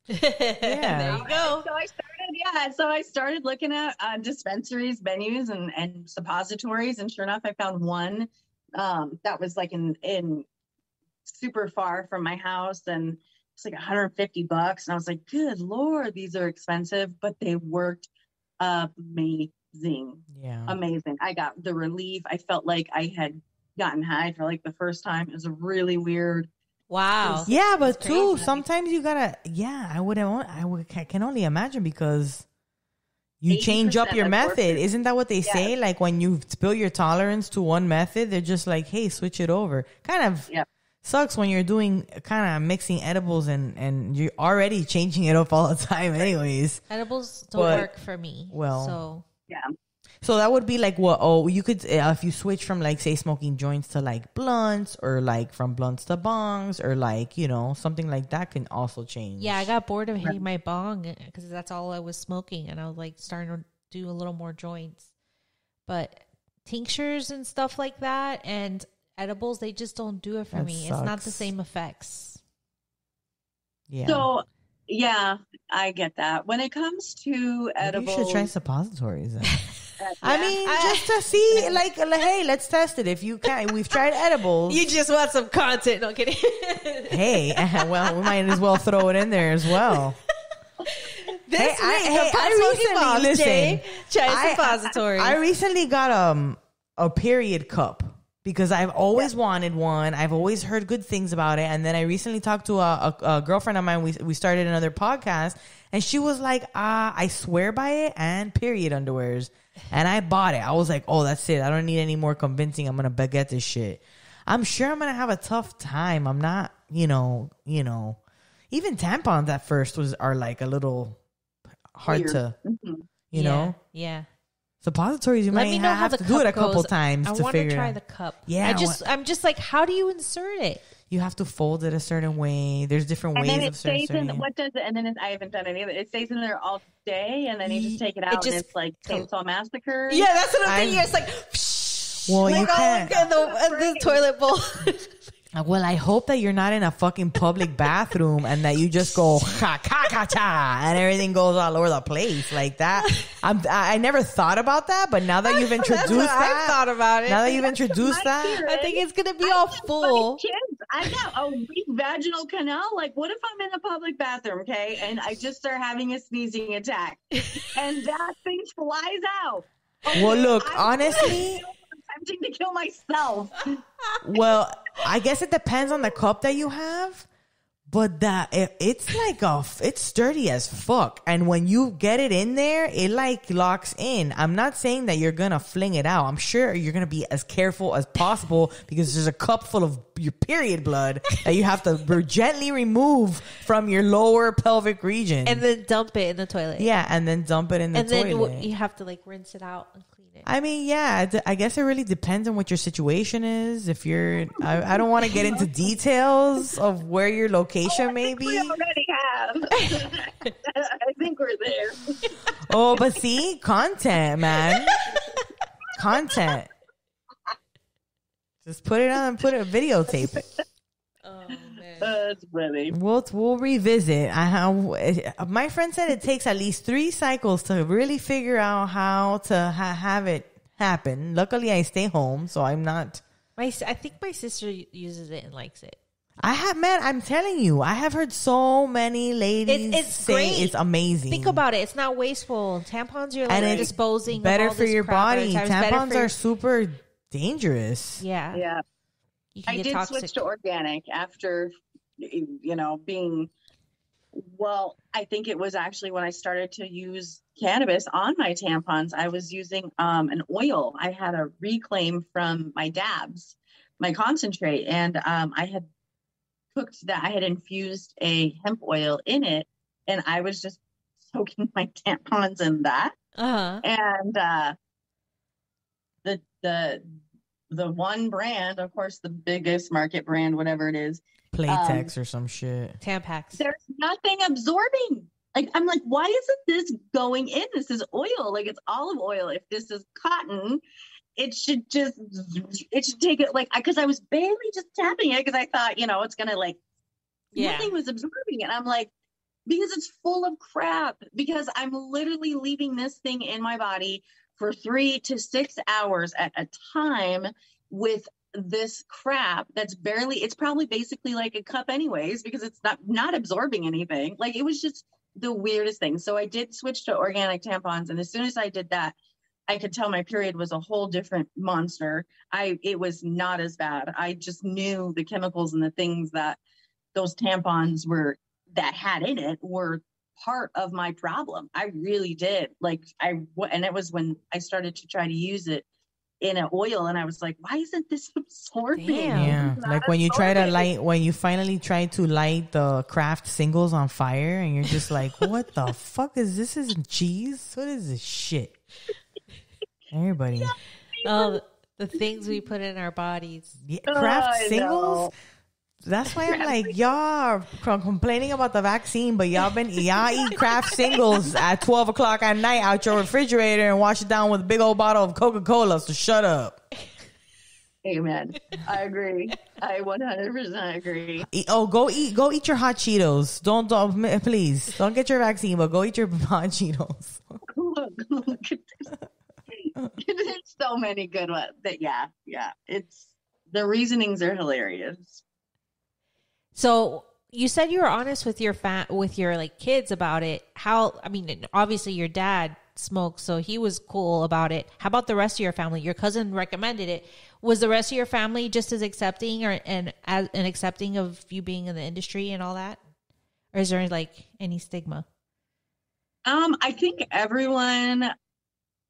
C: There you go.
D: So I started looking at dispensaries, venues, and suppositories, and sure enough, I found one that was like in super far from my house, and it's like $150, and I was like, good Lord, these are expensive, but they worked amazing. Amazing. I got the relief. I felt like I had gotten high for like the first time. It was really weird.
C: Wow.
A: Yeah, but
C: That's
A: too,
C: crazy.
A: sometimes you gotta. Yeah, I can only imagine because you change up
D: 80%
A: your
D: absorption.
A: method. Isn't that what they
D: Yes.
A: say? Like when you spill your tolerance to one method, they're just like, "Hey, switch it over." Kind of
D: Yep.
A: sucks when you're doing kind of mixing edibles and you're already changing it up all the time, anyways.
E: Edibles don't
A: But-
E: work for me.
A: well-
E: So
D: Yeah.
A: So that would be like what? Oh, you could if you switch from like say smoking joints to like blunts, or like from blunts to bongs, or like something like that can also change.
E: yeah, I got bored of hitting my bong because that's all I was smoking, and I was like starting to do a little more joints. But tinctures and stuff like that, and edibles, they just don't do it for
A: That
E: me. It's not the
A: sucks.
E: same effects.
A: Yeah.
D: So, yeah, I get that. When it comes to
A: Maybe
D: edibles,
A: you should try suppositories. Then.
D: yeah.
A: I mean, just to see, like, hey, let's test it. If you can, we've tried edibles.
E: You just want some content. No kidding.
A: Hey, well, we might as well throw it in there as well.
E: This
A: Hey,
E: week,
A: I
E: the
A: recently-
E: Moms
A: listen,
E: Day, try
A: I-
E: suppositories.
A: I recently got a period cup because I've always wanted one. I've always heard good things about it, and then I recently talked to a girlfriend of mine. We started another podcast, and she was like, I swear by it, and period underwears. And I bought it. I was like, oh, that's it. I don't need any more convincing. I'm gonna get this shit. I'm sure I'm gonna have a tough time. I'm not, even tampons at first are like a little hard
D: Weird.
A: to,
D: Mhm.
A: you know.
E: Yeah.
A: Suppositories, you
E: Let
A: might
E: me know how
A: have
E: the
A: to do it a
E: cup
A: couple
E: goes.
A: times
E: I
A: to
E: want to
A: figure
E: try
A: it
E: the
A: out.
E: cup.
A: Yeah,
E: I'm just like, how do you insert it?
A: You have to fold it a certain way. There's different
D: And then
A: ways
D: it
A: of
D: stays in.
A: inserting.
D: What does it? And then I haven't done any of it. It stays in there all day, and then you just take it out,
E: just
D: and it's like Chainsaw Massacre.
E: Yeah, that's what I'm thinking.
A: I'm-
E: It's like,
A: Well, you
E: like, oh,
A: can't.
E: look at the toilet bowl.
A: Well, I hope that you're not in a fucking public bathroom and that you just go ha ka ka cha and everything goes all over the place like that. I never thought about that, but now that you've introduced
E: That's what
A: that,
E: I thought about it.
A: now that you've introduced
D: My
A: that,
D: theory-
E: I think it's gonna be
D: I
E: all
D: have
E: full.
D: 5 kids. I got a weak vaginal canal. Like, what if I'm in a public bathroom, okay, and I just start having a sneezing attack, and that thing flies out?
A: well, look,
D: I'm
A: honestly,
D: attempting to kill myself.
A: well, I guess it depends on the cup that you have, but it's like it's sturdy as fuck, and when you get it in there, it like locks in. I'm not saying that you're gonna fling it out. I'm sure you're gonna be as careful as possible because there's a cup full of your period blood that you have to gently remove from your lower pelvic region,
E: And then dump it in the toilet.
A: yeah, and then dump it in the
E: And then
A: toilet.
E: you have to like rinse it out and clean it.
A: I mean, yeah, I guess it really depends on what your situation is. If you're, I don't want to get into details of where your location may
D: We
A: be.
D: already have. I think we're there.
A: Oh, but see, content, man. Content. Just put it on, videotape it.
E: Oh man.
D: That's funny.
A: We'll revisit. My friend said it takes at least 3 cycles to really figure out how to have it happen. Luckily, I stay home, so I'm not.
E: I think my sister uses it and likes it.
A: I'm telling you, I have heard so many ladies
E: It's
A: say
E: great.
A: it's amazing.
E: Think about it. It's not wasteful. Tampons, you're like
A: And it's
E: disposing
A: better
E: of all
A: for
E: this
A: your
E: crap at a
A: body.
E: time. It's better
A: Tampons
E: for your-
A: are super dangerous.
E: Yeah.
D: Yeah.
E: You can
D: I
E: get
D: did
E: toxic.
D: switch to organic after, being, well, I think it was actually when I started to use cannabis on my tampons. I was using an oil. I had a reclaim from my dabs, my concentrate, and I had cooked that. I had infused a hemp oil in it, and I was just soaking my tampons in that.
E: Uh-huh.
D: And the one brand, of course, the biggest market brand, whatever it is,
A: Playtex or some shit.
E: Tampax.
D: there's nothing absorbing. Like, I'm like, why isn't this going in? This is oil. Like, it's olive oil. If this is cotton, it should take it, like, because I was barely just tapping it because I thought, it's going to, like,
E: Yeah.
D: nothing was absorbing it. I'm like, because it's full of crap, because I'm literally leaving this thing in my body for 3 to 6 hours at a time with this crap that's it's probably basically like a cup anyways, because it's not absorbing anything. Like, it was just the weirdest thing. So I did switch to organic tampons, and as soon as I did that, I could tell my period was a whole different monster. It was not as bad. I just knew the chemicals and the things that those tampons that had in it were part of my problem. I really did. And it was when I started to try to use it in an oil, and I was like, why isn't this absorbing?
A: Yeah, like when you finally try to light the Kraft singles on fire, and you're just like, what the fuck is this? Isn't cheese? What is this shit? Everybody.
E: Oh, the things we put in our bodies.
A: Yeah, Kraft singles. That's why I'm like, y'all are complaining about the vaccine, but y'all eat Kraft singles at 12 o'clock at night out your refrigerator and wash it down with a big old bottle of Coca-Cola. So shut up.
D: Amen. I agree. I 100% agree.
A: Go eat your hot Cheetos. Don't please don't get your vaccine, but go eat your hot Cheetos.
D: Look at this. There's so many good ones. Yeah. It's the reasonings are hilarious.
E: So you said you were honest with your like kids about it. Obviously your dad smoked, so he was cool about it. How about the rest of your family? Your cousin recommended it. Was the rest of your family just as accepting and accepting of you being in the industry and all that? Or is there like any stigma?
D: I think everyone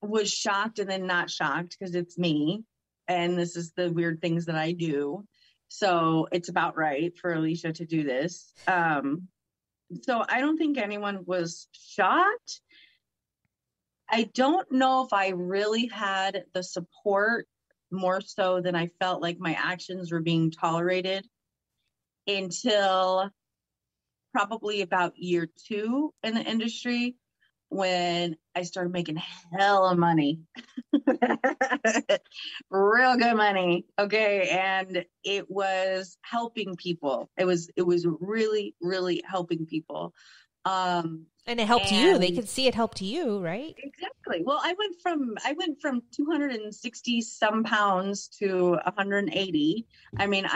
D: was shocked and then not shocked because it's me. And this is the weird things that I do. So it's about right for Alicia to do this. So I don't think anyone was shocked. I don't know if I really had the support more so than I felt like my actions were being tolerated until probably about year 2 in the industry when I started making hella money. Real good money. Okay. And it was helping people. It was really, really helping people.
E: And it helped you. They could see it helped you, right?
D: Exactly. Well, I went from 260 some pounds to 180. I mean,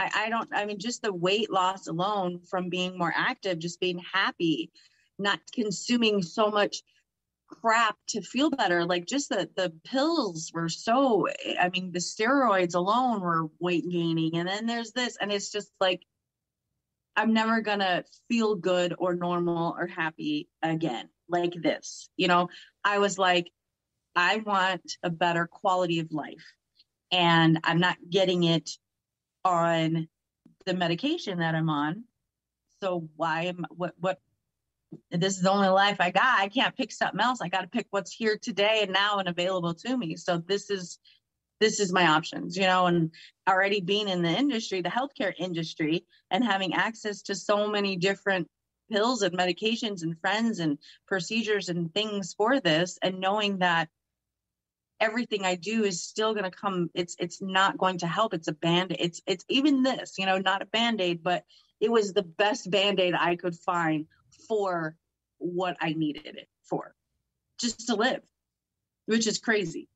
D: just the weight loss alone from being more active, just being happy, not consuming so much crap to feel better. Like just the pills were the steroids alone were weight gaining. And then there's this, and it's just like, I'm never gonna feel good or normal or happy again like this. I was like, I want a better quality of life, and I'm not getting it on the medication that I'm on. So what this is the only life I got. I can't pick something else. I got to pick what's here today and now and available to me. So this is my options, and already being in the industry, the healthcare industry, and having access to so many different pills and medications and friends and procedures and things for this, and knowing that everything I do is still going to come. It's not going to help. It's a Band-Aid. It's even this, not a Band-Aid, but it was the best Band-Aid I could find for what I needed it for, just to live, which is crazy.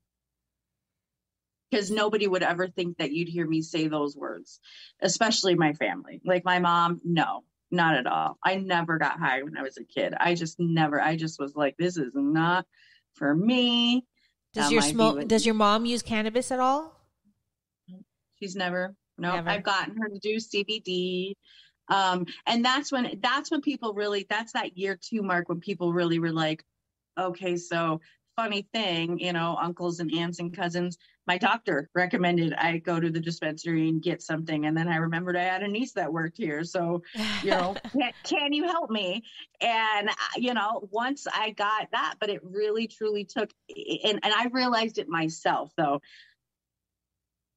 D: Because nobody would ever think that you'd hear me say those words, especially my family. Like my mom, no, not at all. I never got high when I was a kid. I just was like, this is not for me.
E: Does your mom use cannabis at all?
D: She's never. No, never. I've gotten her to do CBD. And that's when people really, that's that year 2 mark when people really were like, okay, so funny thing, uncles and aunts and cousins, my doctor recommended I go to the dispensary and get something. And then I remembered I had a niece that worked here. So, can you help me? And, once I got that, but it really, truly took, and I realized it myself, though.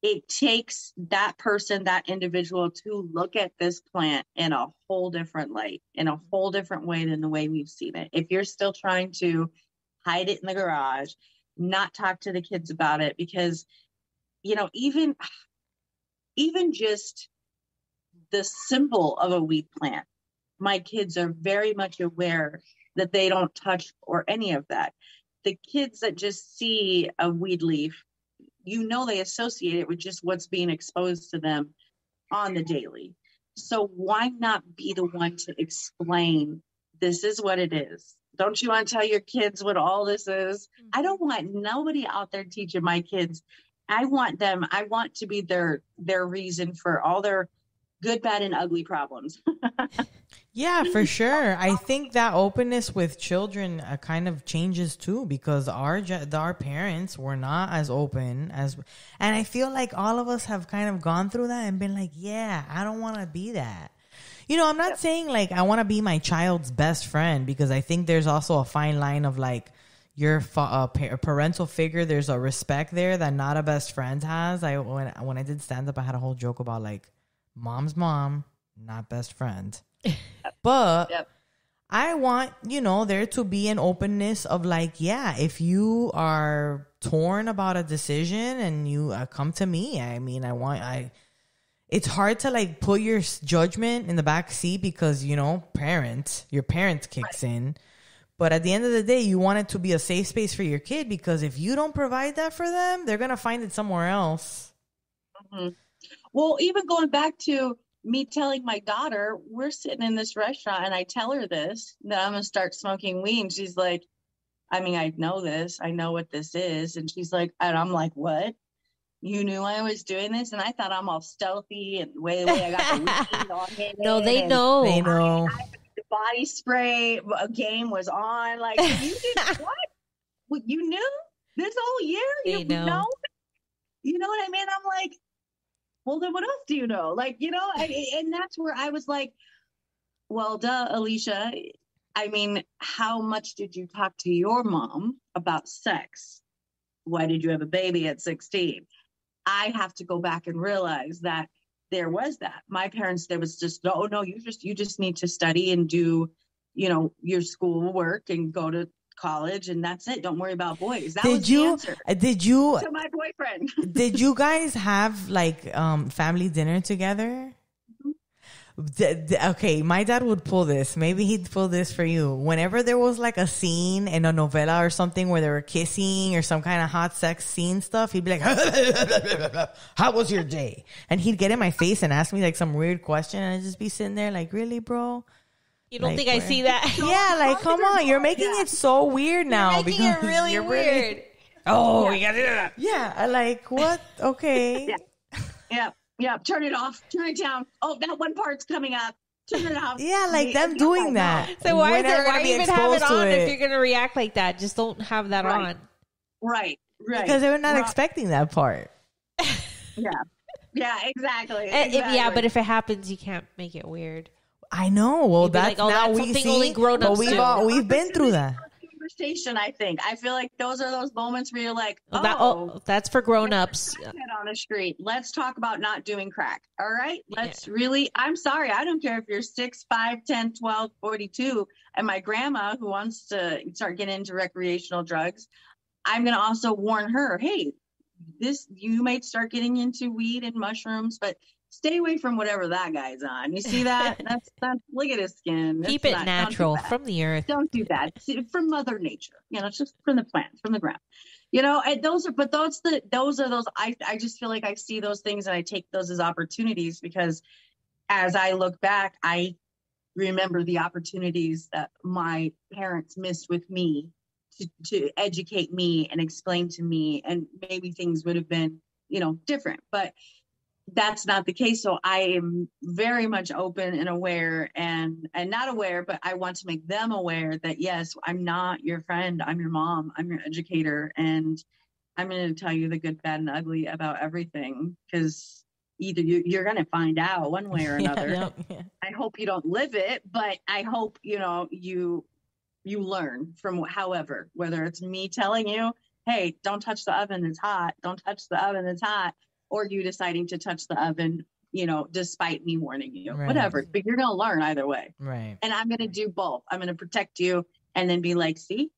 D: It takes that person, that individual, to look at this plant in a whole different light, in a whole different way than the way we've seen it. If you're still trying to hide it in the garage, not talk to the kids about it, because, even just the symbol of a weed plant, my kids are very much aware that they don't touch or any of that. The kids that just see a weed leaf, they associate it with just what's being exposed to them on the daily. So why not be the one to explain, this is what it is. Don't you want to tell your kids what all this is? I don't want nobody out there teaching my kids. I want to be their reason for all their good, bad, and ugly problems.
A: Yeah, for sure. I think that openness with children kind of changes too, because our parents were not as open as, and I feel like all of us have kind of gone through that and been like, yeah, I don't want to be that. You know, I'm not saying like I want to be my child's best friend, because I think there's also a fine line of like your parental figure. There's a respect there that not a best friend has. When I did stand up, I had a whole joke about like mom's mom, not best friend. But I want, you know, there to be an openness of like, yeah, if you are torn about a decision and you come to me, I mean, it's hard to like put your judgment in the back seat because, you know, your parent kicks in. But at the end of the day, you want it to be a safe space for your kid, because if you don't provide that for them, they're going to find it somewhere else.
D: Mm-hmm. Well, even going back to me telling my daughter, we're sitting in this restaurant and I tell her this, that I'm going to start smoking weed. And she's like, I mean, I know this. I know what this is. And she's like, and I'm like, what? You knew I was doing this? And I thought I'm all stealthy and the way I got the weed on me.
E: No, they know.
A: They know.
D: The body spray game was on. Like, you did what? Well, you knew this whole year?
E: They know.
D: You know what I mean? I'm like, well, then what else do you know? Like, you know, and that's where I was like, well, duh, Alicia. I mean, how much did you talk to your mom about sex? Why did you have a baby at 16? I have to go back and realize that there was that. My parents, there was just, oh no, you just need to study and do, you know, your school work and go to college, and that's it. Don't worry about boys. That was the answer.
A: Did you
D: to my boyfriend?
A: Did you guys have like family dinner together? Okay, my dad would pull this. Maybe he'd pull this for you. Whenever there was like a scene in a novela or something where they were kissing or some kind of hot sex scene stuff, he'd be like, how was your day? And he'd get in my face and ask me like some weird question, and I'd just be sitting there like, really, bro?
E: You don't
A: like,
E: think I see that?
A: Yeah, like, come on. You're making it so weird now.
E: You're making it really weird.
A: Oh, you gotta do that. Yeah, like, what? Okay.
D: Yeah, turn it off. Turn it down. Oh, that one part's coming up. Turn it off.
A: Yeah, like them doing that.
E: So why even have it on if you're going to react like that? Just don't have that on.
D: Right.
A: Because they're not expecting that part.
D: Yeah, exactly.
E: Yeah, but if it happens, you can't make it weird.
A: I know. Well, that's
E: like,
A: now we see. Only grown-ups we've been through that.
D: Conversation, I think. I feel like those are those moments where you're like,
E: that's for grown-ups.
D: On the street. Let's talk about not doing crack. All right. Let's really, I'm sorry. I don't care if you're 6, 5, 10, 12, 42. And my grandma who wants to start getting into recreational drugs, I'm going to also warn her, hey, you might start getting into weed and mushrooms, but stay away from whatever that guy's on. You see that? That's look at his skin.
E: Keep it natural from the earth.
D: Don't do that. From Mother Nature. You know, it's just from the plant, from the ground. You know, and those are those. I just feel like I see those things and I take those as opportunities, because as I look back, I remember the opportunities that my parents missed with me to educate me and explain to me, and maybe things would have been, you know, different, but that's not the case. So I am very much open and aware, and not aware, but I want to make them aware that, yes, I'm not your friend. I'm your mom. I'm your educator. And I'm going to tell you the good, bad, and ugly about everything, because either you're going to find out one way or another. Yeah. I hope you don't live it, but I hope, you know, you learn from however, whether it's me telling you, hey, don't touch the oven. It's hot. Don't touch the oven. It's hot. Or you deciding to touch the oven, you know, despite me warning you, whatever. But you're going to learn either way.
A: Right.
D: And I'm going to do both. I'm going to protect you and then be like, see?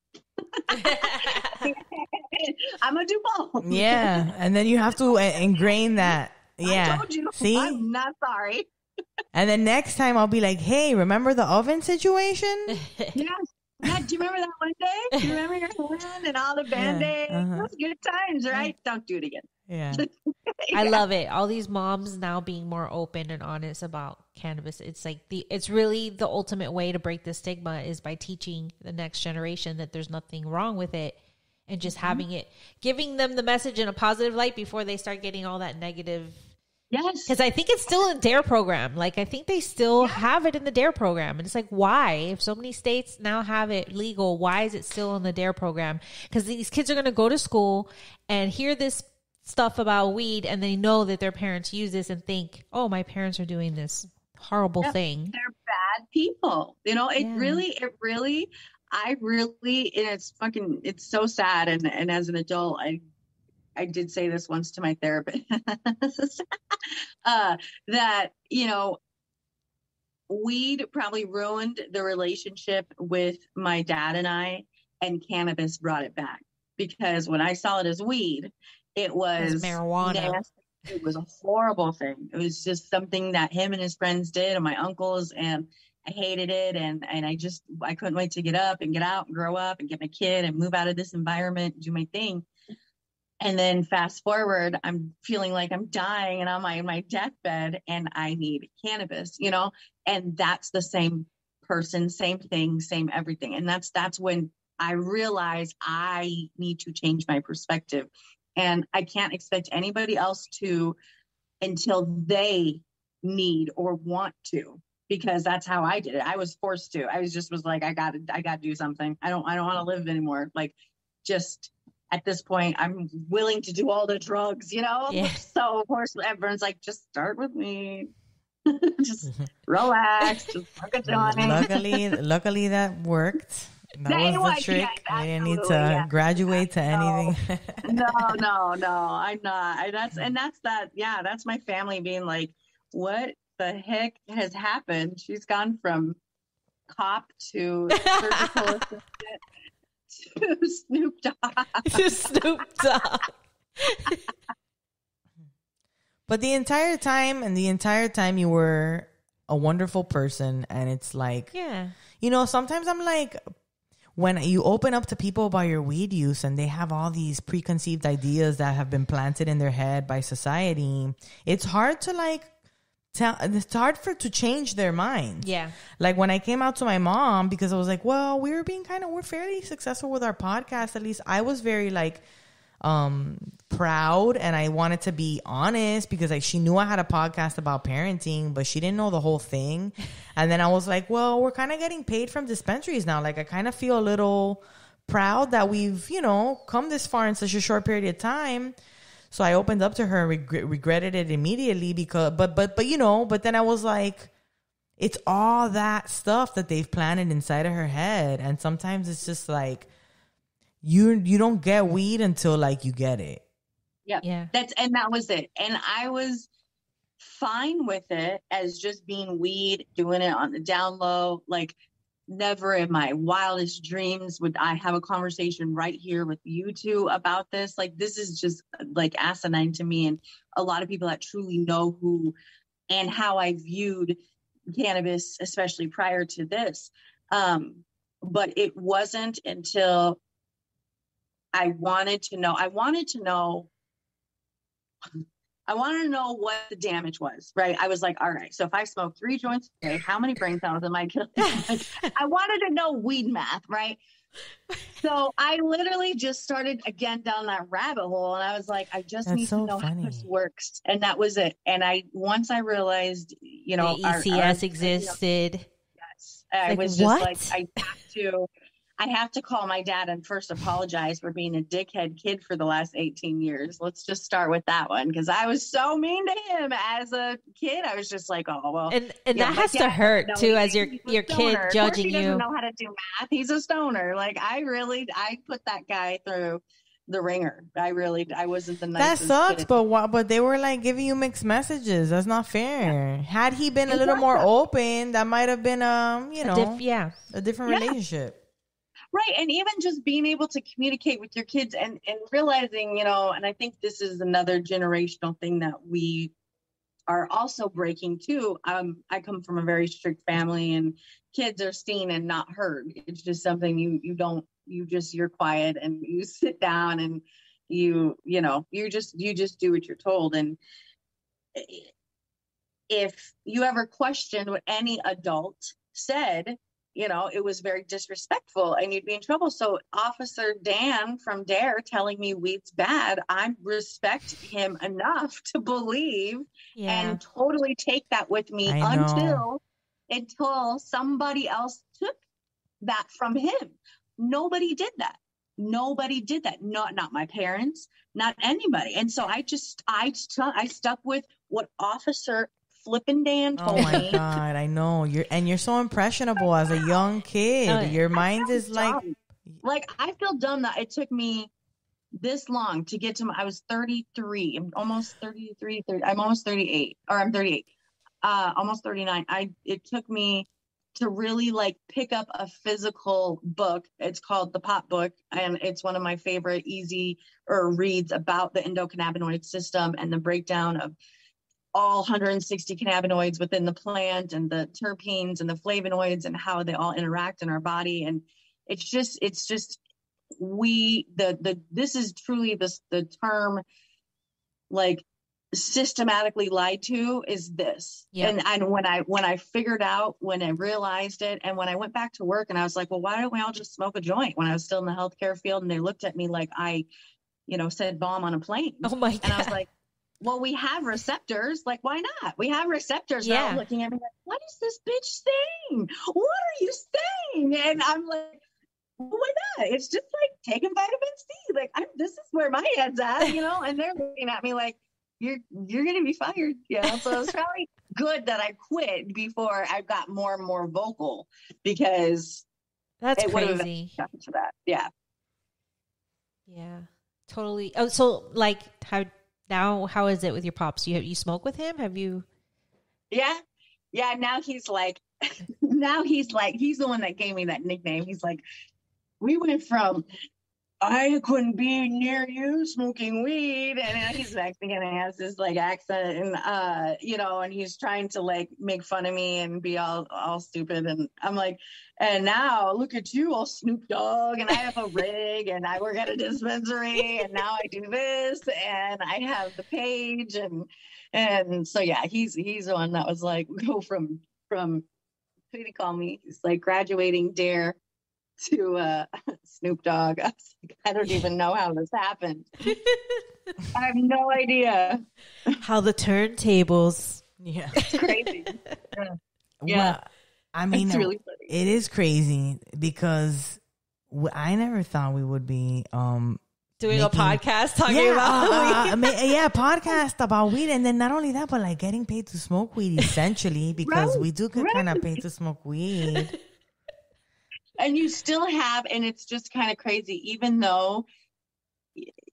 D: I'm going to do both.
A: Yeah. And then you have to ingrain that. Yeah.
D: I told you.
A: See?
D: I'm not sorry.
A: And then next time I'll be like, hey, remember the oven situation?
D: Yes. Yeah, do you remember that one day? Do you remember your hand and all the Band-Aids? Those good times, right? Don't do it again.
A: Yeah.
E: I love it. All these moms now being more open and honest about cannabis. It's like it's really the ultimate way to break the stigma is by teaching the next generation that there's nothing wrong with it and just having it, giving them the message in a positive light before they start getting all that negative.
D: Yes.
E: Because I think it's still in DARE program. Like, I think they still have it in the DARE program. And it's like, why? If so many states now have it legal, why is it still in the DARE program? Because these kids are going to go to school and hear this stuff about weed, and they know that their parents use this and think, oh, my parents are doing this horrible thing.
D: They're bad people. You know, it really, it's so sad. And as an adult, I did say this once to my therapist, that, you know, weed probably ruined the relationship with my dad and I, and cannabis brought it back. Because when I saw it as weed, it was
E: marijuana.
D: Nasty. It was a horrible thing. It was just something that him and his friends did, and my uncles, and I hated it. And I couldn't wait to get up and get out and grow up and get my kid and move out of this environment and do my thing. And then fast forward, I'm feeling like I'm dying and I'm in my deathbed and I need cannabis, you know, and that's the same person, same thing, same everything. And that's when I realized I need to change my perspective. And I can't expect anybody else to until they need or want to, because that's how I did it. I was forced to. I was like, I gotta do something. I don't want to live anymore. Like, just at this point, I'm willing to do all the drugs, you know?
E: Yeah.
D: So of course everyone's like, just start with me. Just relax. Just fuck a joint.
A: Luckily that worked. That was the trick.
D: Yes,
A: I didn't need to graduate to anything.
D: No, I'm not. That's my family being like, what the heck has happened? She's gone from cop to surgical assistant to Snoop Dogg.
E: To Snoop Dogg.
A: But the entire time you were a wonderful person. And it's like, you know, sometimes I'm like, when you open up to people about your weed use and they have all these preconceived ideas that have been planted in their head by society, it's hard to to change their mind. Yeah. Like when I came out to my mom, because I was like, well, we're fairly successful with our podcast. At least I was very proud, and I wanted to be honest because she knew I had a podcast about parenting, but she didn't know the whole thing. And then I was like, well, we're kind of getting paid from dispensaries now. Like, I kind of feel a little proud that we've, you know, come this far in such a short period of time. So I opened up to her and regretted it immediately because, but then I was like, it's all that stuff that they've planted inside of her head. And sometimes it's just like, you don't get weed until like you get it.
D: Yeah. That was it. And I was fine with it as just being weed, doing it on the down low. Like, never in my wildest dreams would I have a conversation right here with you two about this. Like, this is just like asinine to me. And a lot of people that truly know who and how I viewed cannabis, especially prior to this. But it wasn't until I wanted to know what the damage was, right? I was like, all right, so if I smoke 3 joints a day, how many brain cells am I killing? I wanted to know weed math, right? So I literally just started again down that rabbit hole, and I was like, I just need to know how this works. And that was it. And once I realized, you know,
E: the ECS existed.
D: Yes. I was just like, I have to call my dad and first apologize for being a dickhead kid for the last 18 years. Let's just start with that one, because I was so mean to him as a kid. I was just like, oh, well.
E: And that has to hurt, too, as your kid judging you.
D: He doesn't know how to do math. He's a stoner. Like, I put that guy through the ringer. I wasn't the nicest.
A: That sucks,
D: kid.
A: but they were like giving you mixed messages. That's not fair. Yeah. Had he been a little more open, that might have been, a different relationship.
D: Right. And even just being able to communicate with your kids and realizing, you know, and I think this is another generational thing that we are also breaking too. I come from a very strict family, and kids are seen and not heard. It's just something you're quiet and you sit down and you just do what you're told. And if you ever questioned what any adult said, it was very disrespectful and you'd be in trouble. So Officer Dan from Dare telling me weed's bad, I respect him enough to believe and totally take that with me until somebody else took that from him. Nobody did that. Not my parents, not anybody. And so I stuck with what Officer flippin' Dan told me.
A: Oh my God, I know. You're so impressionable as a young kid. Your mind is
D: dumb. Like I feel dumb that it took me this long to get to I was 33. I'm almost 33. I'm almost 38. Or I'm 38. Almost 39. It took me to really like pick up a physical book. It's called The Pop Book, and it's one of my favorite easy reads about the endocannabinoid system and the breakdown of all 160 cannabinoids within the plant and the terpenes and the flavonoids and how they all interact in our body. And it's just this is truly the term like systematically lied to is this. And when I figured out, when I realized it, and when I went back to work and I was like, well, why don't we all just smoke a joint, when I was still in the healthcare field, and they looked at me like I said bomb on a plane.
E: Oh my God.
D: And I was like, well, we have receptors. Like, why not? We have receptors. Now looking at me like, what is this bitch saying? What are you saying? And I'm like, well, why not? It's just like taking vitamin C. Like, this is where my head's at, and they're looking at me like, you're going to be fired. So it's probably good that I quit before I got more and more vocal, because
E: that's crazy.
D: To that. Yeah.
E: Yeah, totally. Oh, so like how is it with your pops? You smoke with him? Have you?
D: Yeah. Now he's the one that gave me that nickname. He's like, we went from, I couldn't be near you smoking weed, and now he's Mexican and has this like accent, and and he's trying to like make fun of me and be all stupid, and I'm like, and now look at you, all Snoop Dogg, and I have a rig, and I work at a dispensary, and now I do this, and I have the page, and so yeah, he's the one that was like, go from who did he call me? He's like graduating Dare to Snoop Dogg. I was like, I don't even know how this happened. I have no idea
E: how the turntables.
A: Yeah,
D: it's crazy.
A: Well, I mean,
D: it's really funny.
A: It is crazy because I never thought we would be
E: doing a podcast talking about weed.
A: Podcast about weed, and then not only that, but like getting paid to smoke weed, essentially, because we do get kind of paid to smoke weed.
D: And you still have, and it's just kind of crazy, even though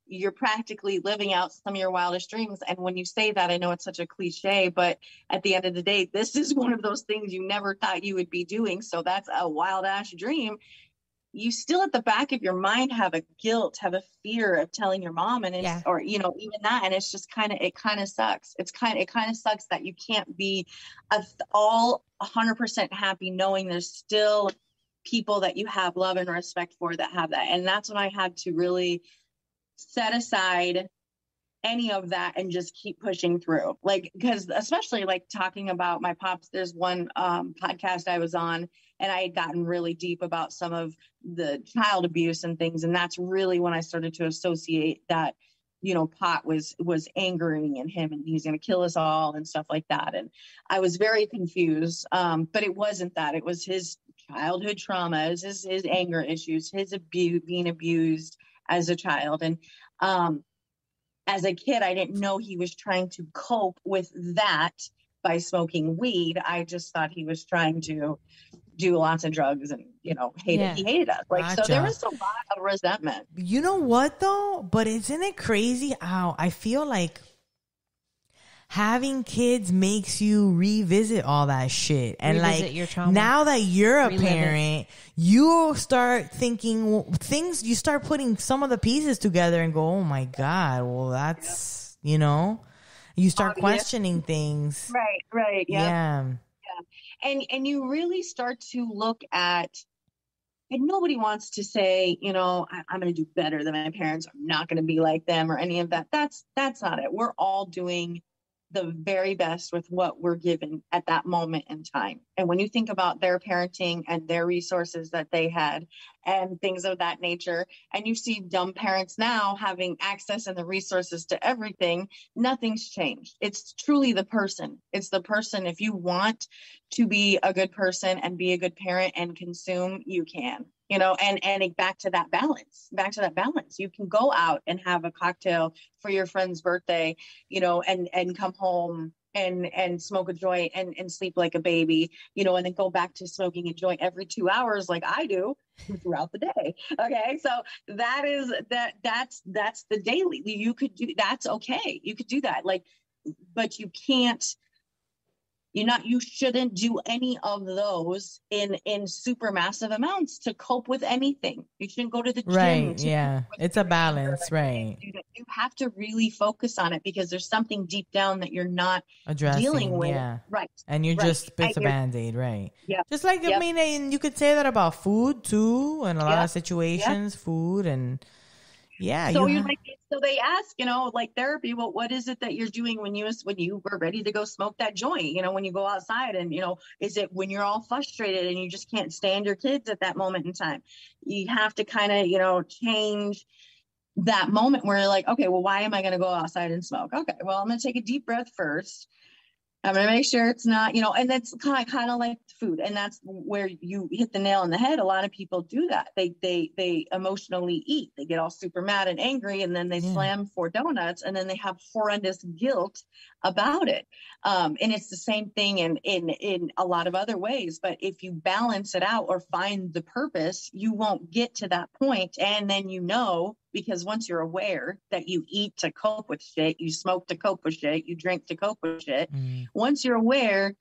D: you're practically living out some of your wildest dreams. And when you say that, I know it's such a cliche, but at the end of the day, this is one of those things you never thought you would be doing. So that's a wild ass dream. You still at the back of your mind have a guilt, have a fear of telling your mom, and it's, or, even that. And it's just it kind of sucks. It kind of sucks that you can't be all 100% happy knowing there's still people that you have love and respect for that have that. And that's when I had to really set aside any of that and just keep pushing through. Like, because especially like talking about my pops, there's one podcast I was on, and I had gotten really deep about some of the child abuse and things. And that's really when I started to associate that, pot was angering in him, and he's going to kill us all and stuff like that. And I was very confused. But it wasn't that. It was his childhood trauma, his anger issues, his being abused as a child. And as a kid, I didn't know he was trying to cope with that by smoking weed. I just thought he was trying to do lots of drugs and, he hated us. Like,
A: Gotcha.
D: So there was a lot of resentment.
A: You know what though? But isn't it crazy how I feel like having kids makes you revisit all that shit. And
E: revisit
A: like
E: your trauma.
A: Now that you're a
E: Relive
A: parent, you start thinking things, you start putting some of the pieces together and go, oh my God, well that's, you start questioning things.
D: Right.
A: Yeah.
D: And you really start to look at, And nobody wants to say, I'm going to do better than my parents. I'm not going to be like them or any of that. That's not it. We're all doing the very best with what we're given at that moment in time. And when you think about their parenting and their resources that they had and things of that nature, and you see dumb parents now having access and the resources to everything, nothing's changed. It's truly the person. It's the person. If you want to be a good person and be a good parent and consume, you can. And back to that balance, you can go out and have a cocktail for your friend's birthday, and come home and smoke a joint and sleep like a baby, and then go back to smoking a joint every 2 hours like I do throughout the day. Okay. So that's the daily. You could do, that's okay. You could do that. But you can't, you shouldn't do any of those in super massive amounts to cope with anything. You shouldn't go to the gym.
A: Right. Yeah. It's a balance. Right.
D: You have to really focus on it because there's something deep down that you're not dealing with.
A: Yeah.
D: Right.
A: And you're just, it's a Band-Aid. Right.
D: Yeah.
A: Just like, I mean, and you could say that about food too. In a lot of situations, food and so they ask, like therapy, well, what is it that you're doing when you were ready to go smoke that joint? When you go outside and, is it when you're all frustrated and you just can't stand your kids at that moment in time? You have to kind of, change that moment where you're like, okay, well, why am I going to go outside and smoke? Okay, well, I'm going to take a deep breath first. I'm going to make sure it's not, and that's kind of like food. And that's where you hit the nail on the head. A lot of people do that. They emotionally eat. They get all super mad and angry, and then they slam 4 donuts, and then they have horrendous guilt about it. And it's the same thing in a lot of other ways. But if you balance it out or find the purpose, you won't get to that point. And then because once you're aware that you eat to cope with shit, you smoke to cope with shit, you drink to cope with shit. Once you're aware,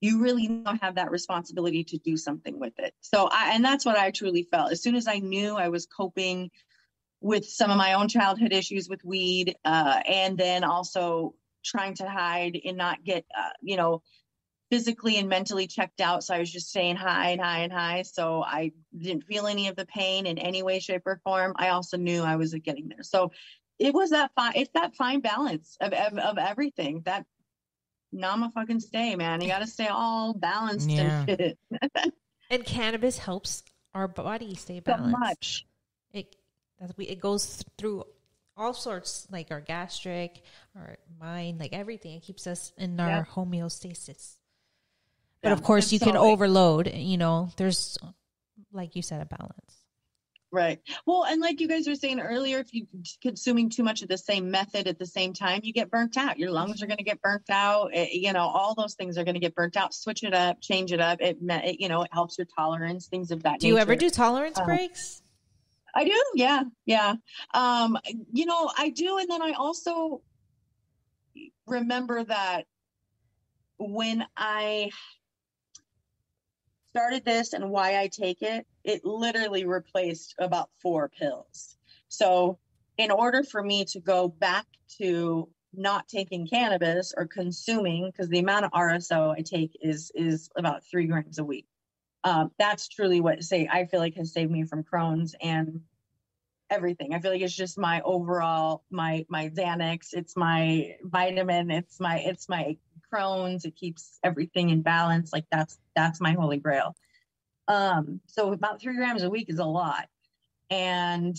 A: you really don't have that responsibility to do something with it. So and that's what I truly felt. As soon as I knew I was coping with some of my own childhood issues with weed, and then also trying to hide and not get, physically and mentally checked out. So I was just staying high and high and high. So I didn't feel any of the pain in any way, shape, or form. I also knew I was getting there. So it was it's that fine balance of everything. That Nama fucking stay, man. You got to stay all balanced and shit.
E: And cannabis helps our body stay balanced.
D: So much.
E: It goes through all sorts, like our gastric, our mind, like everything. It keeps us in our homeostasis. But of course, you can overload. There's, like you said, a balance.
D: Right. Well, and like you guys were saying earlier, if you're consuming too much of the same method at the same time, you get burnt out. Your lungs are going to get burnt out. All those things are going to get burnt out. Switch it up, change it up. It helps your tolerance, things of that nature.
E: Do you ever do tolerance breaks?
D: I do. Yeah. Yeah. I do. And then I also remember that when I started this and why I take it, it literally replaced about 4 pills. So in order for me to go back to not taking cannabis or consuming, because the amount of RSO I take is about 3 grams a week. That's truly what I feel like has saved me from Crohn's and everything. I feel like it's just my overall, my Xanax, it's my vitamin, it's my Crohn's. It keeps everything in balance. Like that's my holy grail. So about 3 grams a week is a lot. And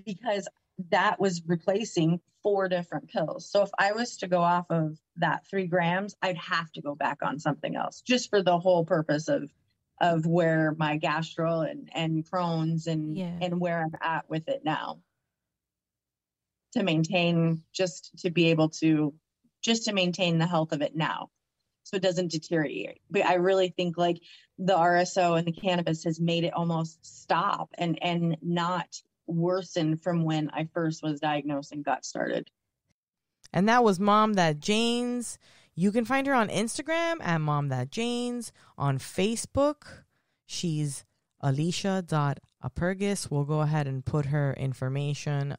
D: because that was replacing 4 different pills. So if I was to go off of that 3 grams, I'd have to go back on something else just for the whole purpose of where my gastro and Crohn's and where I'm at with it now, to maintain, to maintain the health of it now, so it doesn't deteriorate. But I really think like the RSO and the cannabis has made it almost stop and not worsen from when I first was diagnosed and got started.
A: And that was Mom That Janes. You can find her on Instagram at Mom That Janes. On Facebook, she's Alicia.Apergis. We'll go ahead and put her information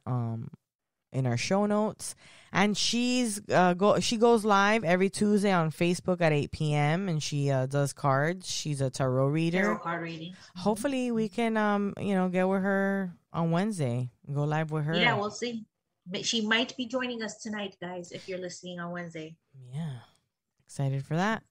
A: in our show notes. And she goes live every Tuesday on Facebook at 8 p.m. and she does cards. She's a tarot reader.
B: Tarot card reading.
A: Hopefully we can get with her on Wednesday and go live with her.
B: Yeah, we'll see. She might be joining us tonight, guys, if you're listening on Wednesday.
A: Yeah. Excited for that.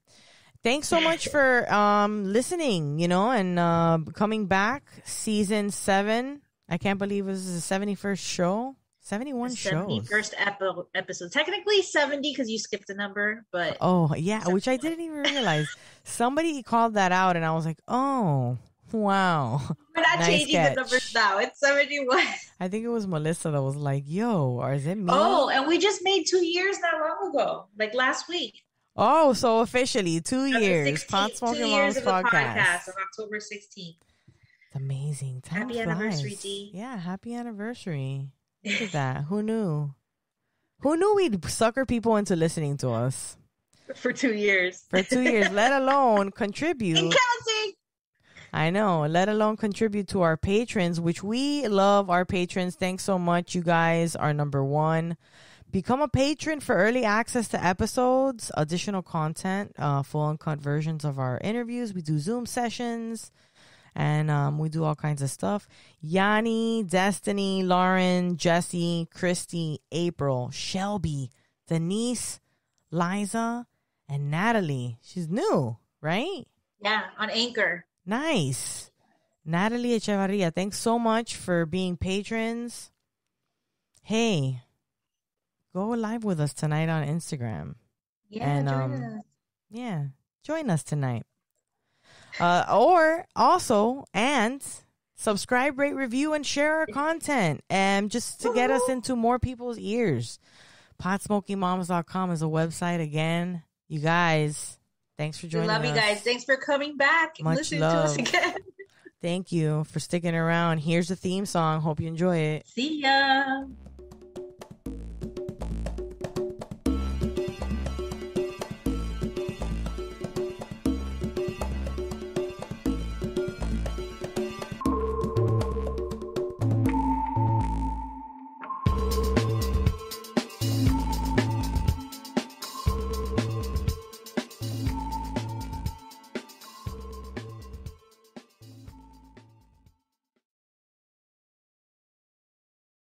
A: Thanks so much for listening, and coming back. Season 7. I can't believe this is the 71st show. 71 shows.
B: 71st episode. Technically 70 because you skipped a number, but...
A: Oh, yeah, which I didn't even realize. Somebody called that out, and I was like, oh, wow.
B: We're not changing the numbers now. It's 71.
A: I think it was Melissa that was like, yo, or is it me?
B: Oh, and we just made 2 years not long ago, like last week.
A: Oh, so officially 2 years. Pot Smoking Moms podcast
B: on October 16th.
A: It's amazing. Time
B: happy
A: flies.
B: Anniversary, D.
A: Yeah, happy anniversary. Look at that. Who knew? Who knew we'd sucker people into listening to us?
B: For 2 years.
A: For 2 years, let alone contribute.
B: And counting.
A: I know. Let alone contribute to our patrons, which we love our patrons. Thanks so much. You guys are number one. Become a patron for early access to episodes, additional content, full uncut versions of our interviews. We do Zoom sessions, and we do all kinds of stuff. Yanni, Destiny, Lauren, Jesse, Christy, April, Shelby, Denise, Liza, and Natalie. She's new, right?
B: Yeah, on Anchor.
A: Nice. Natalie Echevarria, thanks so much for being patrons. Hey, go live with us tonight on Instagram.
B: Yeah,
A: and,
B: join us.
A: Yeah, join us tonight. Or also, and subscribe, rate, review, and share our content. And just to get us into more people's ears. PotsmokingMoms.com is a website again. You guys, thanks for joining us.
B: We love you guys. Thanks for coming back and listening to us again.
A: Thank you for sticking around. Here's the theme song. Hope you enjoy it.
B: See ya.